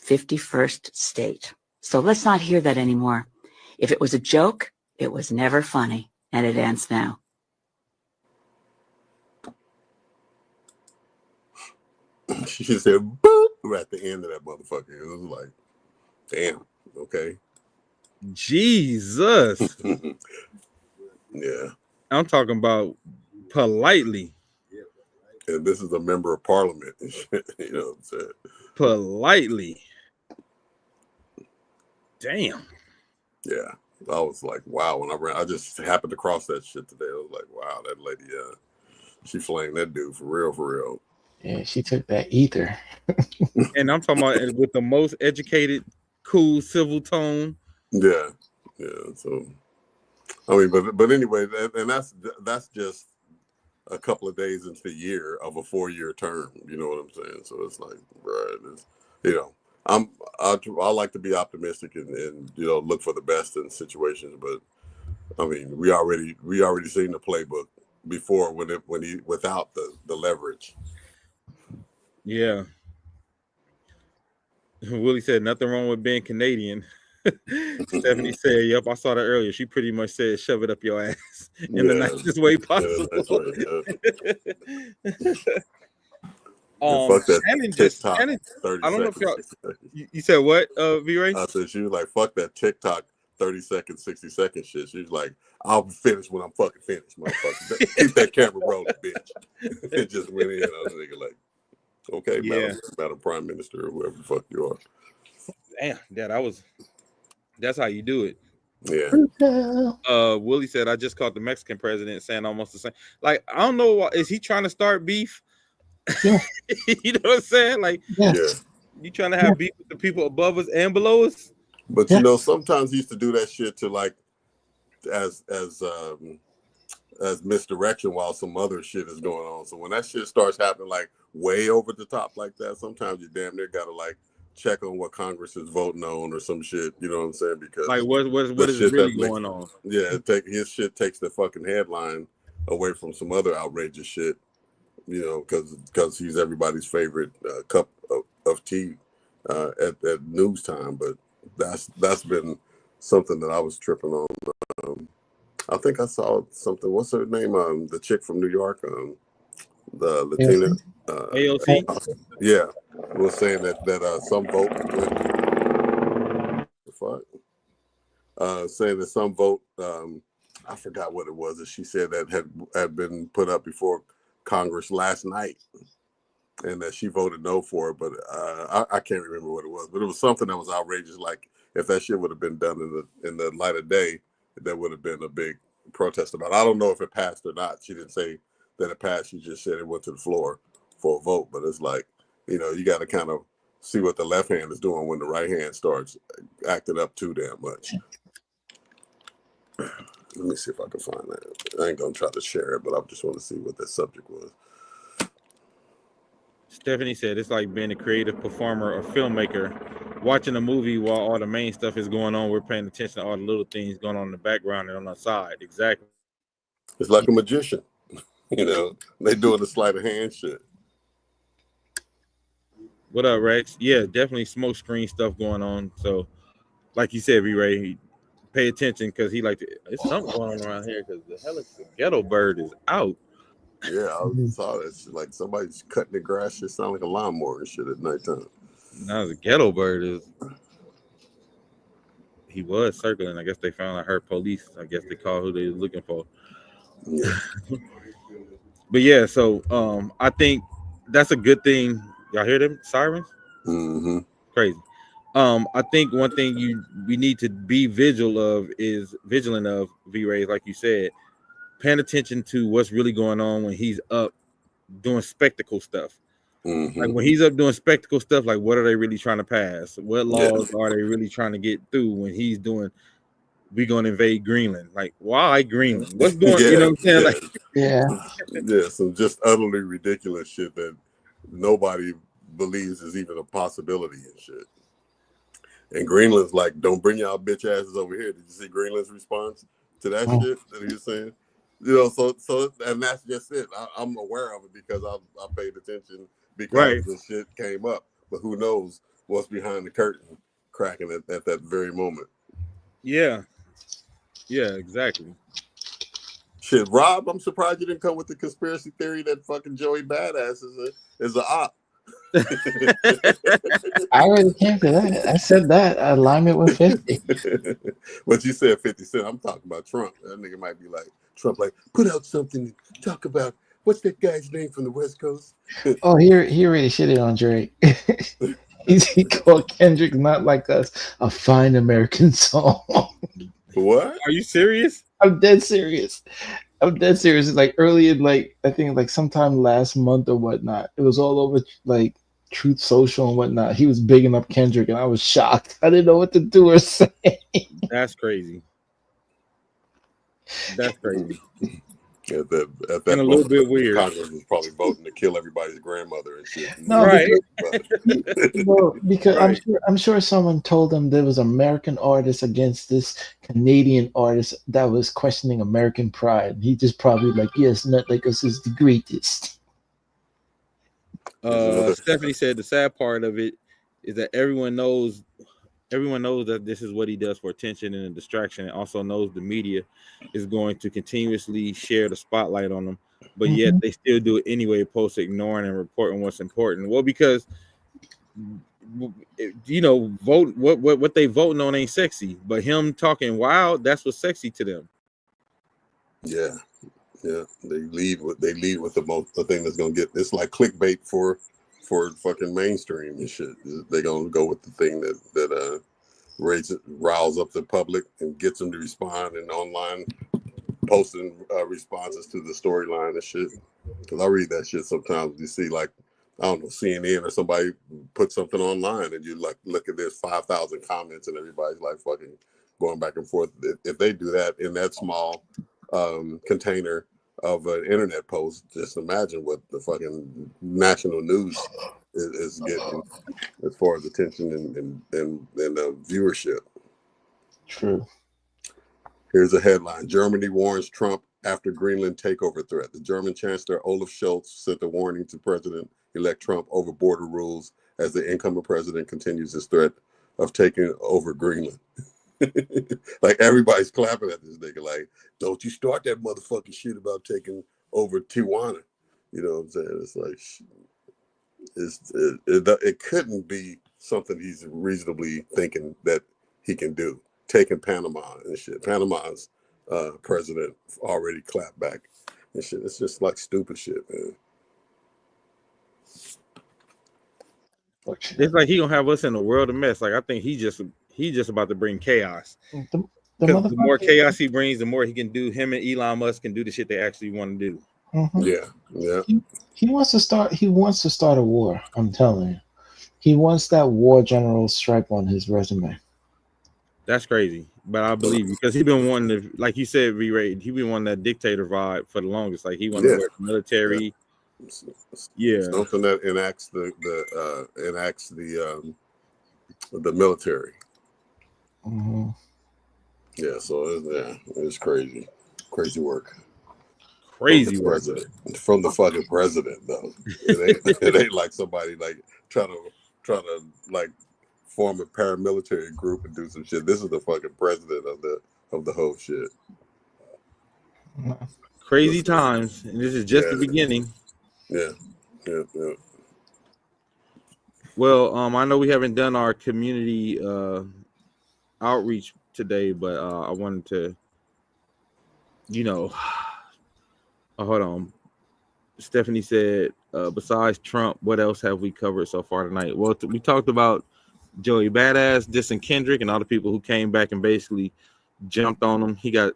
51st state. So let's not hear that anymore. If it was a joke, it was never funny. And it ends now. She said, boop, right at the end of that motherfucker. It was like, damn, okay. Jesus. Yeah. I'm talking about politely. And this is a member of parliament. You know what I'm saying? Politely. Damn. Yeah. I was like, wow. When I just happened to cross that shit today. I was like, wow, that lady, she flamed that dude for real. Yeah, she took that ether. And I'm talking about with the most educated, cool, civil tone. Yeah. So, I mean, but anyway, and that's just a couple of days into the year of a 4-year term. You know what I'm saying? So it's like, right, it's, you know, I like to be optimistic and you know, look for the best in situations. But I mean, we already seen the playbook before when he without the leverage. Yeah. Willie said nothing wrong with being Canadian. Stephanie said, "Yep, I saw that earlier. She pretty much said, shove it up your ass in the nicest way possible." Fuck that Shannon TikTok. Shannon, 30 I don't know if y'all. seconds. You said what, V-Ray? I said she was like, fuck that TikTok 30-second, 60-second shit. She was like, I'll finish when I'm fucking finished, motherfucker. Keep that camera rolling, bitch. It just went in. I was thinking like, okay, Yeah. Madam Prime Minister or whoever the fuck you are. Damn, that's how you do it. Yeah. Willie said, I just caught the Mexican president saying almost the same. Like, I don't know, is he trying to start beef? Yeah. You know what I'm saying? Like, Yeah. you trying to have beef with the people above us and below us? But you know, sometimes he used to do that shit to like as misdirection while some other shit is going on. So when that shit starts happening like way over the top like that, sometimes you damn near gotta like check on what Congress is voting on or some shit. You know what I'm saying? Because like what is really going on? Yeah, his shit takes the fucking headline away from some other outrageous shit. You know, because he's everybody's favorite cup of tea at news time. But that's been something that I was tripping on. I think I saw something. What's her name? The chick from New York, the Latina. AOC. Yeah, was saying that some vote went. The fuck. Saying that some vote. I forgot what it was that she said that had been put up before Congress last night, and that she voted no for it. But I can't remember what it was. But it was something that was outrageous. Like if that shit would have been done in the light of day, there would have been a big protest about it. I don't know if it passed or not. She didn't say that it passed. She just said it went to the floor for a vote. But it's like, you know, you got to kind of see what the left hand is doing when the right hand starts acting up too damn much. Let me see if I can find that. I ain't gonna try to share it, but I just want to see what that subject was. Stephanie said it's like being a creative performer or filmmaker, watching a movie while all the main stuff is going on. We're paying attention to all the little things going on in the background and on the side. Exactly. It's like a magician. You know, they doing the sleight of hand shit. What up, Rex? Yeah, definitely smoke screen stuff going on. So, like you said, V-Ray, pay attention because there's something going on around here because the ghetto bird is out. Yeah, I saw that shit. Like somebody's cutting the grass. Shit sound like a lawnmower and shit at nighttime. Now the ghetto bird he was circling. I guess they found I heard police. I guess they called who they was looking for. Yeah. But yeah, so I think that's a good thing. Y'all hear them sirens? Mm-hmm. Crazy. I think one thing we need to be vigilant of, V-Ray, like you said, paying attention to what's really going on when he's up doing spectacle stuff. Mm-hmm. Like when he's up doing spectacle stuff, like what are they really trying to pass? What laws are they really trying to get through when he's doing we're gonna invade Greenland? Like, why Greenland? What's going you know what I'm saying? Like yeah, some just utterly ridiculous shit that nobody believes is even a possibility and shit. And Greenland's like, don't bring y'all bitch asses over here. Did you see Greenland's response to that shit that he was saying? You know, so and that's just it. I'm aware of it because I paid attention because the shit came up. But who knows what's behind the curtain cracking at that very moment. Yeah, exactly. Shit, Rob, I'm surprised you didn't come with the conspiracy theory that fucking Joey Badass is a op. I already came to that. I said that alignment with 50. But you said 50 Cent. I'm talking about Trump. That nigga might be like Trump, like put out something. Talk about what's that guy's name from the West Coast? Oh, he already shitted on Drake. He called Kendrick Not Like Us a fine American song. What? Are you serious? I'm dead serious. It's like early in I think like sometime last month or whatnot. It was all over like Truth Social and whatnot. He was bigging up Kendrick and I was shocked. I didn't know what to do or say. That's crazy. That's crazy. At that and a little moment, bit weird. Congress was probably voting to kill everybody's grandmother and shit. No, Right. because Right. I'm sure someone told them there was American artist against this Canadian artist that was questioning American pride. He just probably like, yes, not like us is the greatest. Stephanie said the sad part of it is that everyone knows that this is what he does for attention and a distraction, and also knows the media is going to continuously share the spotlight on them, but yet they still do it anyway, post ignoring and reporting what's important. Well, because vote what they voting on ain't sexy, but him talking wild, that's what's sexy to them. Yeah. They lead with the thing that's gonna get. It's like clickbait for fucking mainstream and shit. They're gonna go with the thing that riles up the public and gets them to respond and online posting responses to the storyline and shit. Because I read that shit sometimes. You see, like, I don't know, CNN or somebody put something online and you like look at this 5,000 comments and everybody's like fucking going back and forth. If they do that in that small container of an internet post, just imagine what the fucking national news is getting as far as attention and viewership. True. Here's a headline: Germany warns Trump after Greenland takeover threat. The German Chancellor Olaf Scholz sent a warning to President-elect Trump over border rules as the incoming president continues his threat of taking over Greenland. Like, everybody's clapping at this nigga like, don't you start that motherfucking shit about taking over Tijuana. You know what I'm saying? It's like, it couldn't be something he's reasonably thinking that he can do. Taking Panama and shit. Panama's president already clapped back and shit. It's just like stupid shit, man. It's like he gonna have us in a world of mess. Like, I think he just about to bring chaos. The Because the more motherfucker. chaos he brings, the more he can do. Him and Elon Musk can do the shit they actually want to do. Yeah. He wants to start a war. I'm telling you, he wants that war general stripe on his resume. That's crazy, but I believe you, because he been wanting to, like you said, V-Ray, he been wanting that dictator vibe for the longest. Like, he wanted to work military. Yeah. Something that enacts the military. Mm-hmm. Yeah, so it's crazy work. Crazy work from the fucking president, though. It ain't like somebody like trying to like form a paramilitary group and do some shit. This is the fucking president of the whole shit. Crazy times, and this is just the beginning. Yeah. Well, I know we haven't done our community outreach today, but I wanted to, hold on. Stephanie said, besides Trump, what else have we covered so far tonight? Well, we talked about Joey Badass dissing Kendrick and all the people who came back and basically jumped on him. He got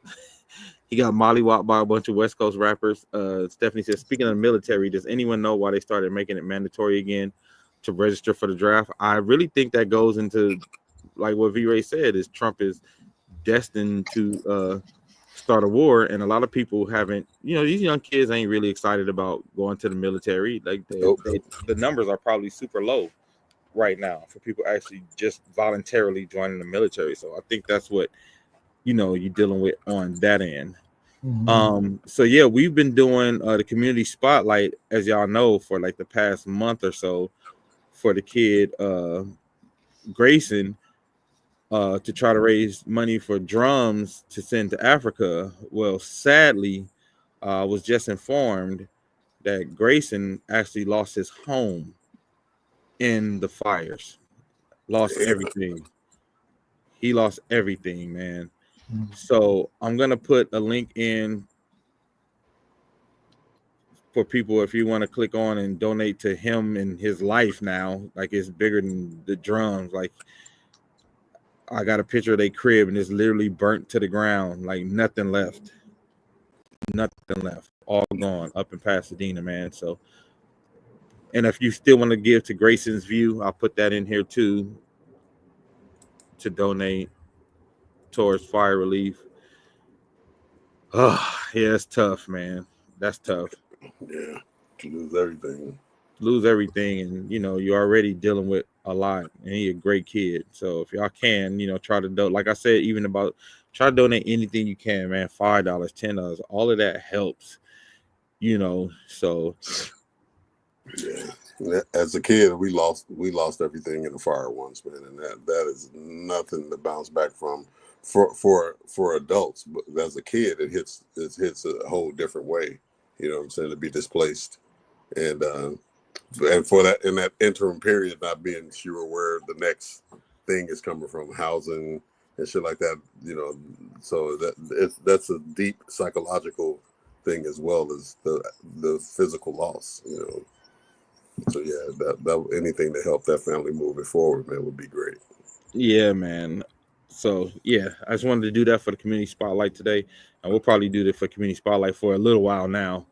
mollywopped by a bunch of West Coast rappers. Stephanie said, speaking of the military, does anyone know why they started making it mandatory again to register for the draft? I really think that goes into, like what V-Ray said, is Trump is destined to start a war, and a lot of people haven't, these young kids ain't really excited about going to the military. Like, the numbers are probably super low right now for people actually just voluntarily joining the military. So I think that's what you're dealing with on that end. Mm-hmm. So yeah, we've been doing the community spotlight, as y'all know, for like the past month or so, for the kid Grayson, to try to raise money for drums to send to Africa. Well, sadly, I was just informed that Grayson actually lost his home in the fires. Lost everything. He lost everything, man. So I'm gonna put a link in for people if you want to click on and donate to him and his life now. Like, it's bigger than the drums. Like, I got a picture of their crib and it's literally burnt to the ground. Like, nothing left. All gone up in Pasadena, man. So, and if you still want to give to Grayson's View, I'll put that in here too, to donate towards fire relief. Oh, yeah, it's tough, man. That's tough. Yeah, to lose everything. Lose everything, and you're already dealing with a lot, and he's a great kid. So if y'all can, try to do, like I said, even about try to donate anything you can, man. $5, $10, all of that helps. So Yeah. As a kid, we lost everything in the fire once, man, and that is nothing to bounce back from for adults. But as a kid, it hits a whole different way. You know what I'm saying? To be displaced, and for that in that interim period, not being sure where the next thing is coming from, housing and shit like that. So that's a deep psychological thing as well as the physical loss. So yeah, that anything to help that family moving forward, man, would be great. yeah, man. So yeah, I just wanted to do that for the community spotlight today, and we'll probably do that for community spotlight for a little while now,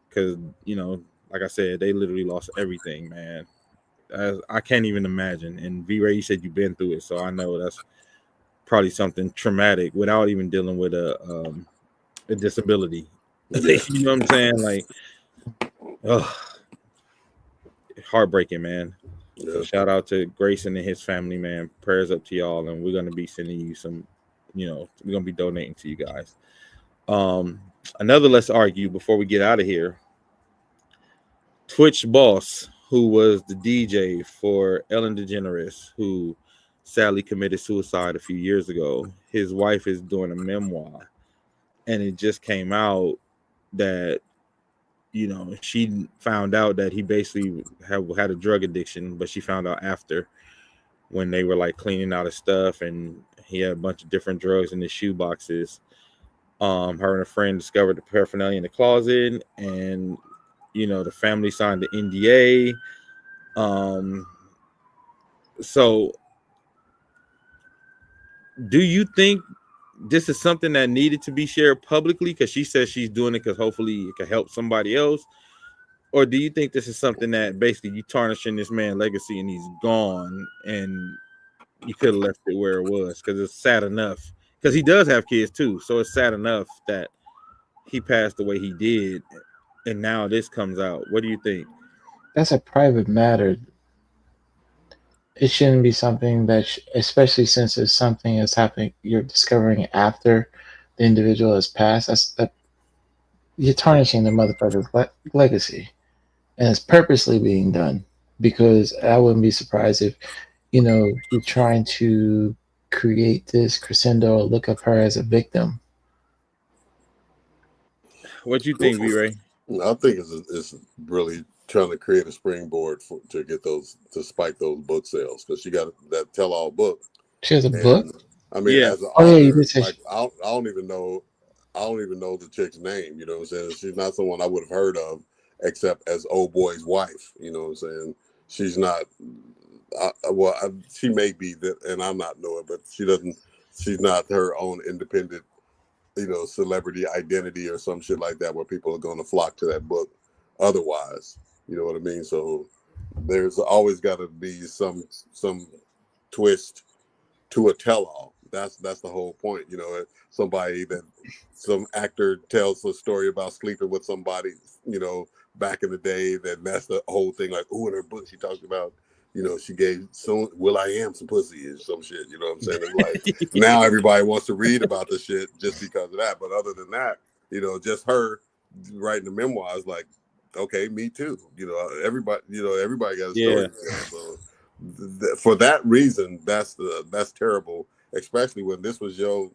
because like I said, they literally lost everything, man. I can't even imagine. And V-Ray, you said you've been through it, so I know that's probably something traumatic without even dealing with a disability. Yeah. You know what I'm saying? Like, oh, heartbreaking, man. So Yeah. shout out to Grayson and his family, man. Prayers up to y'all, and we're gonna be sending you some. We're gonna be donating to you guys. Another let's argue before we get out of here. Twitch boss, who was the DJ for Ellen DeGeneres, who sadly committed suicide a few years ago. His wife is doing a memoir, and it just came out that she found out that he basically had a drug addiction, but she found out after, when they were like cleaning out his stuff, and he had a bunch of different drugs in his shoe boxes. Her and a friend discovered the paraphernalia in the closet, and the family signed the NDA. So do you think this is something that needed to be shared publicly, because she says she's doing it because hopefully it can help somebody else? Or do you think this is something that basically you tarnishing this man's legacy and he's gone, and you could have left it where it was? Because it's sad enough, because he does have kids too. So it's sad enough that he passed the way he did, and now this comes out. What do you think? That's a private matter. It shouldn't be something that, especially since it's something that's happening, you're discovering after the individual has passed. You're tarnishing the motherfucker's legacy, and it's purposely being done, because I wouldn't be surprised if you're trying to create this crescendo, look of her as a victim. What do you think, V-Ray? I think it's really trying to create a springboard to get to spike those book sales, because she got that tell-all book. She has a book. I mean, Yeah. as an Oh yeah, you author, did say. like I don't even know the chick's name. You know what I'm saying? She's not someone I would have heard of except as old boy's wife. You know what I'm saying? She's not. She may be that, and I'm not knowing, but she doesn't. She's not her own independent, celebrity identity or some shit like that, where people are going to flock to that book. Otherwise, you know what I mean. So there's always got to be some twist to a tell-all. That's the whole point. Some actor tells a story about sleeping with somebody, back in the day. That's the whole thing. Like, in her book she talked about, she gave Will.I.am some pussy and some shit. You know what I'm saying? It's like now everybody wants to read about the shit just because of that. But other than that, just her writing the memoirs, like, okay, me too. Everybody got a story to tell. So for that reason, that's terrible. Especially when this was your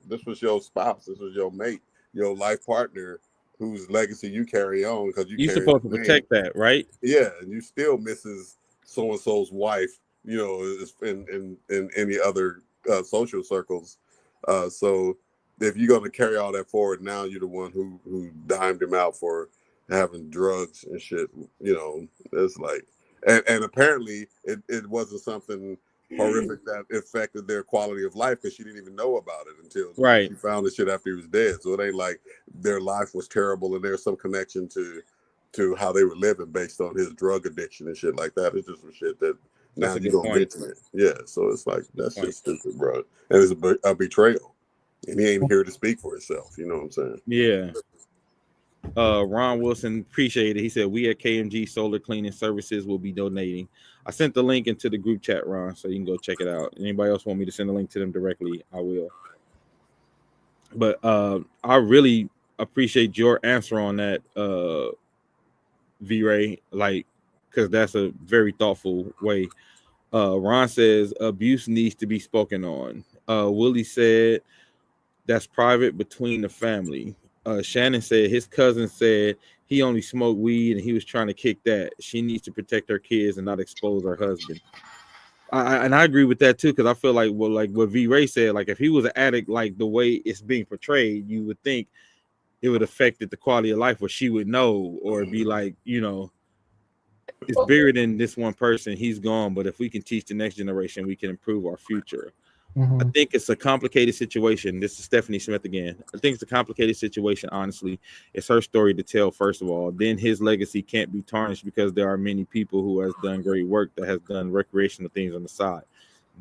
spouse, this was your mate, your life partner, whose legacy you carry on, because you You're carry supposed to his name. protect that, right? Yeah, and you still Mrs. So and so's wife, in any other social circles. So if you're going to carry all that forward, now you're the one who dimed him out for having drugs and shit. It's like, and apparently it wasn't something horrific that affected their quality of life, because she didn't even know about it until Right. she found the shit after he was dead. So it ain't like their life was terrible and there's some connection to how they were living based on his drug addiction and shit like that. It's just some shit that now you don't mention it. Yeah, so it's like, that's just stupid, bro. And it's a betrayal. And he ain't here to speak for himself. You know what I'm saying? Yeah. Ron Wilson, appreciate it. He said, we at KMG Solar Cleaning Services will be donating. I sent the link into the group chat, Ron, so you can go check it out. Anybody else want me to send a link to them directly, I will. But I really appreciate your answer on that, V-Ray, like, because that's a very thoughtful way. Ron says abuse needs to be spoken on. Willie said that's private between the family. Shannon said his cousin said he only smoked weed and he was trying to kick that. She needs to protect her kids and not expose her husband. I agree with that too, because I feel like, well, like what V Ray said, like if he was an addict, like the way it's being portrayed, you would think it would affect the quality of life, where she would know, or be like, you know, it's bigger than this one person. He's gone, but if we can teach the next generation, we can improve our future. I think it's a complicated situation. This is Stephanie Smith again. I think it's a complicated situation, honestly. It's her story to tell, first of all. Then his legacy can't be tarnished because there are many people who has done great work that has done recreational things on the side.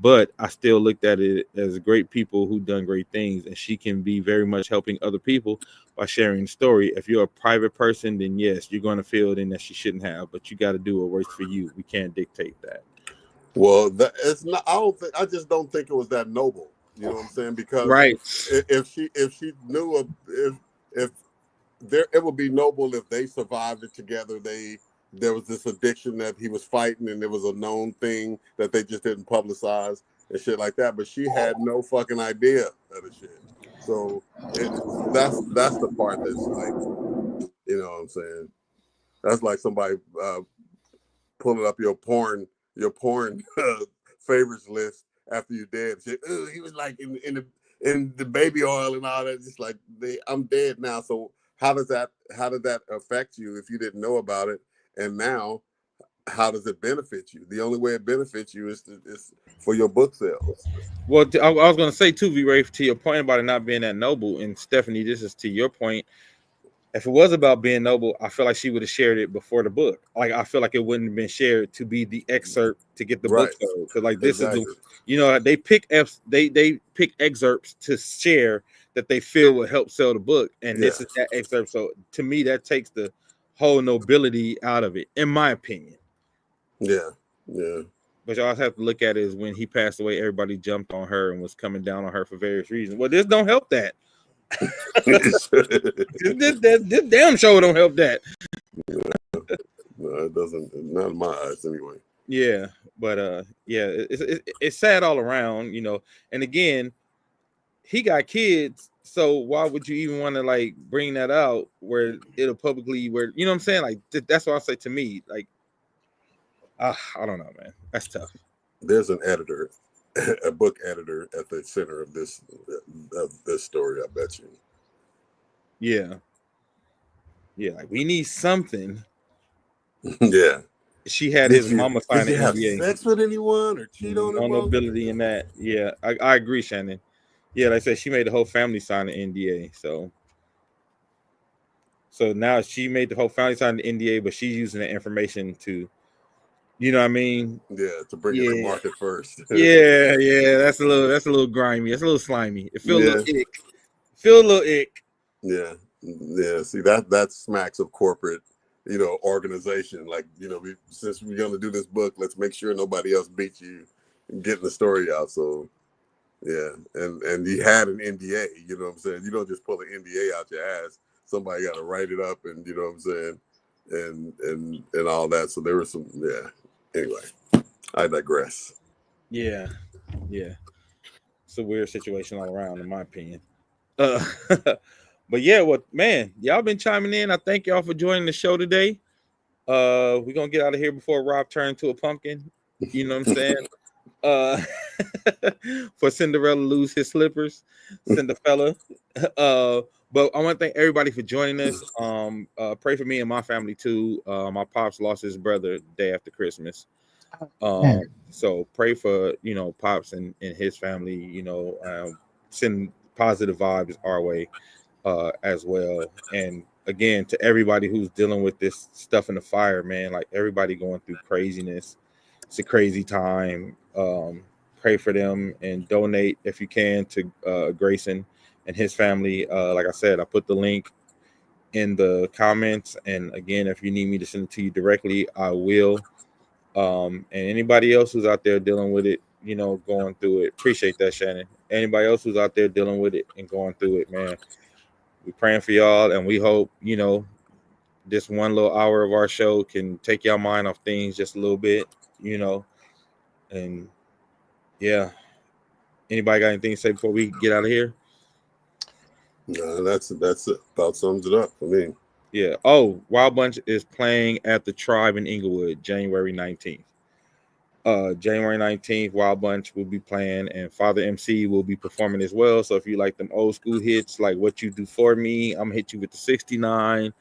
But I still looked at it as great people who done great things, and she can be very much helping other people by sharing the story. If you're a private person, then yes, you're going to feel it in that she shouldn't have, but you got to do what works for you. We can't dictate that. Well, it's not. I just don't think it was that noble. You know what I'm saying? Because right, if she knew if there, it would be noble if they survived it together. There was this addiction that he was fighting, and it was a known thing that they just didn't publicize and shit like that. But she had no fucking idea of the shit. So that's the part that's like, you know what I'm saying? That's like somebody pulling up your porn favorites list after you're dead. Shit, he was like in the baby oil and all that. Just like I'm dead now. So how did that affect you if you didn't know about it? And now, how does it benefit you? The only way it benefits you is for your book sales. Well, I was going to say too, V-Ray, to your point about it not being that noble, and Stephanie, this is to your point. If it was about being noble, I feel like she would have shared it before the book. Like, I feel like it wouldn't have been shared to be the excerpt to get the book sold. Because like this is the, you know, they pick excerpts to share that they feel will help sell the book, and this is that excerpt. So to me, that takes the whole nobility out of it, in my opinion. Yeah. But you also have to look at it as when he passed away, everybody jumped on her and was coming down on her for various reasons. Well, this don't help that. this damn show don't help that. No, it doesn't. Not in my eyes, anyway. Yeah, but it's sad all around, you know. And again, he got kids, so why would you even want to like bring that out where it'll publicly, where you know what I'm saying? Like that's what I say. To me, like, I don't know, man. That's tough. There's an editor, a book editor at the center of this story. I bet you. Yeah. Like we need something. Yeah. She had his mama sign an NDA. Did you have sex with anyone or cheat on him? No ability in that. Yeah, I agree, Shannon. Yeah, like I said, she made the whole family sign an NDA. So now she made the whole family sign the NDA, but she's using the information to, you know what I mean? Yeah, to bring it to market first. yeah, that's a little grimy. That's a little slimy. It feels a little ick. Yeah. See, that smacks of corporate, you know, organization. Like, you know, since we're gonna do this book, let's make sure nobody else beats you in getting the story out. So yeah, and he had an NDA, you know what I'm saying? You don't just pull an NDA out your ass. Somebody got to write it up, and you know what I'm saying, and all that. So there was some, Anyway, I digress. Yeah. It's a weird situation all around, in my opinion. But yeah, man, y'all been chiming in. I thank y'all for joining the show today. We're gonna get out of here before Rob turns to a pumpkin. You know what I'm saying? For Cinderella lose his slippers, Cinderella. But I want to thank everybody for joining us. Pray for me and my family too. My pops lost his brother day after Christmas. So pray for, you know, pops and his family, you know, send positive vibes our way as well. And again, to everybody who's dealing with this stuff in the fire, man, like everybody going through craziness. It's a crazy time. Pray for them and donate if you can to Grayson. and his family. Like I said, I put the link in the comments, and again, if you need me to send it to you directly, I will. And anybody else who's out there dealing with it, you know, going through it, appreciate that, Shannon. Anybody else who's out there dealing with it and going through it, man, we're praying for y'all, and we hope, you know, this one little hour of our show can take your mind off things just a little bit, you know. And yeah, anybody got anything to say before we get out of here? No, that's it. About sums it up for me. Yeah. Oh, Wild Bunch is playing at the Tribe in Inglewood, January 19th. January 19th, Wild Bunch will be playing, and Father MC will be performing as well. So if you like them old school hits, like What You Do For Me, I'm gonna hit you with the 69.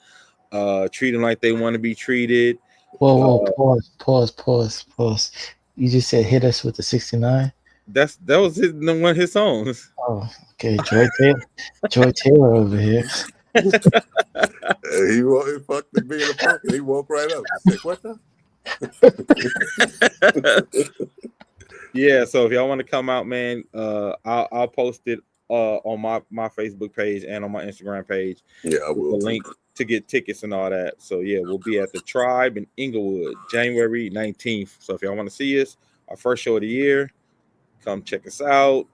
Treat them like they want to be treated. Whoa, pause. You just said hit us with the 69? That was one of his songs. Oh, okay. Joy Taylor over here. He fucked the being a punk, and he woke right up. He said, "What the?" Yeah, so if y'all want to come out, man, I'll post it on my Facebook page and on my Instagram page. Yeah, I will. The link to get tickets and all that. So yeah, we'll be at the Tribe in Inglewood, January 19th. So if y'all want to see us, our first show of the year, come check us out.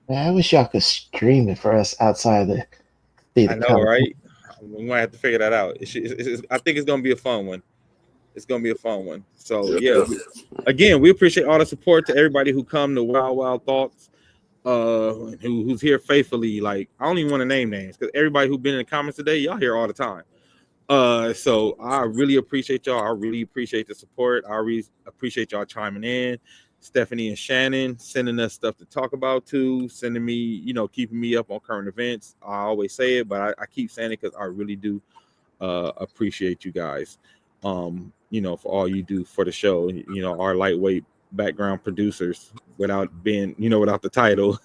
Man, I wish y'all could stream it for us outside the theater. I know, right? We might have to figure that out. I think it's gonna be a fun one. It's gonna be a fun one. So yeah, again, we appreciate all the support to everybody who come to Wild Thoughts, who's here faithfully. Like, I don't even want to name names because everybody who's been in the comments today, y'all here all the time. So I really appreciate y'all. I really appreciate the support. I really appreciate y'all chiming in. Stephanie and Shannon sending us stuff to talk about too, sending me, you know, keeping me up on current events. I always say it, but I keep saying it because I really do appreciate you guys. You know, for all you do for the show, you know, our lightweight background producers without being, you know, without the title.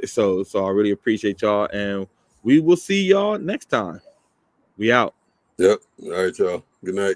So I really appreciate y'all, and we will see y'all next time. We out. Yep. All right, y'all. Good night.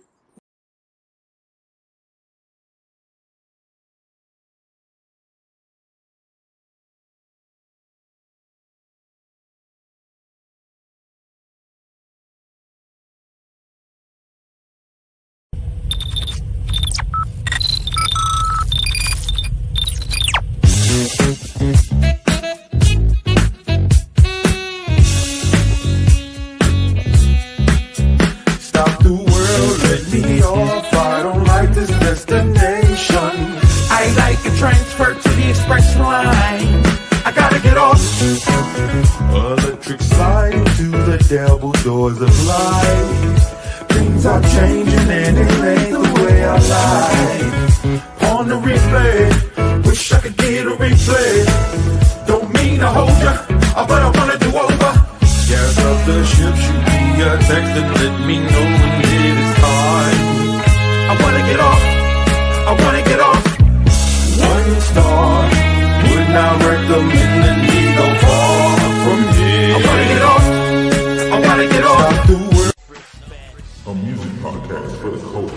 Stop the world, let me off. I don't like this destination. I like a transfer to the express line. I gotta get off. Electric slide to the double doors of life. Things are changing and it ain't the way I like. On the replay, wish I could get a replay. Don't mean to hold ya, but I wanna do over. Gas up the ship, shoot me a text and let me know when it is time. I wanna get off, I wanna get off. 1 star, would not recommend that we go far from here. I wanna get off, I wanna get off. Stop the world. A music podcast for the culture.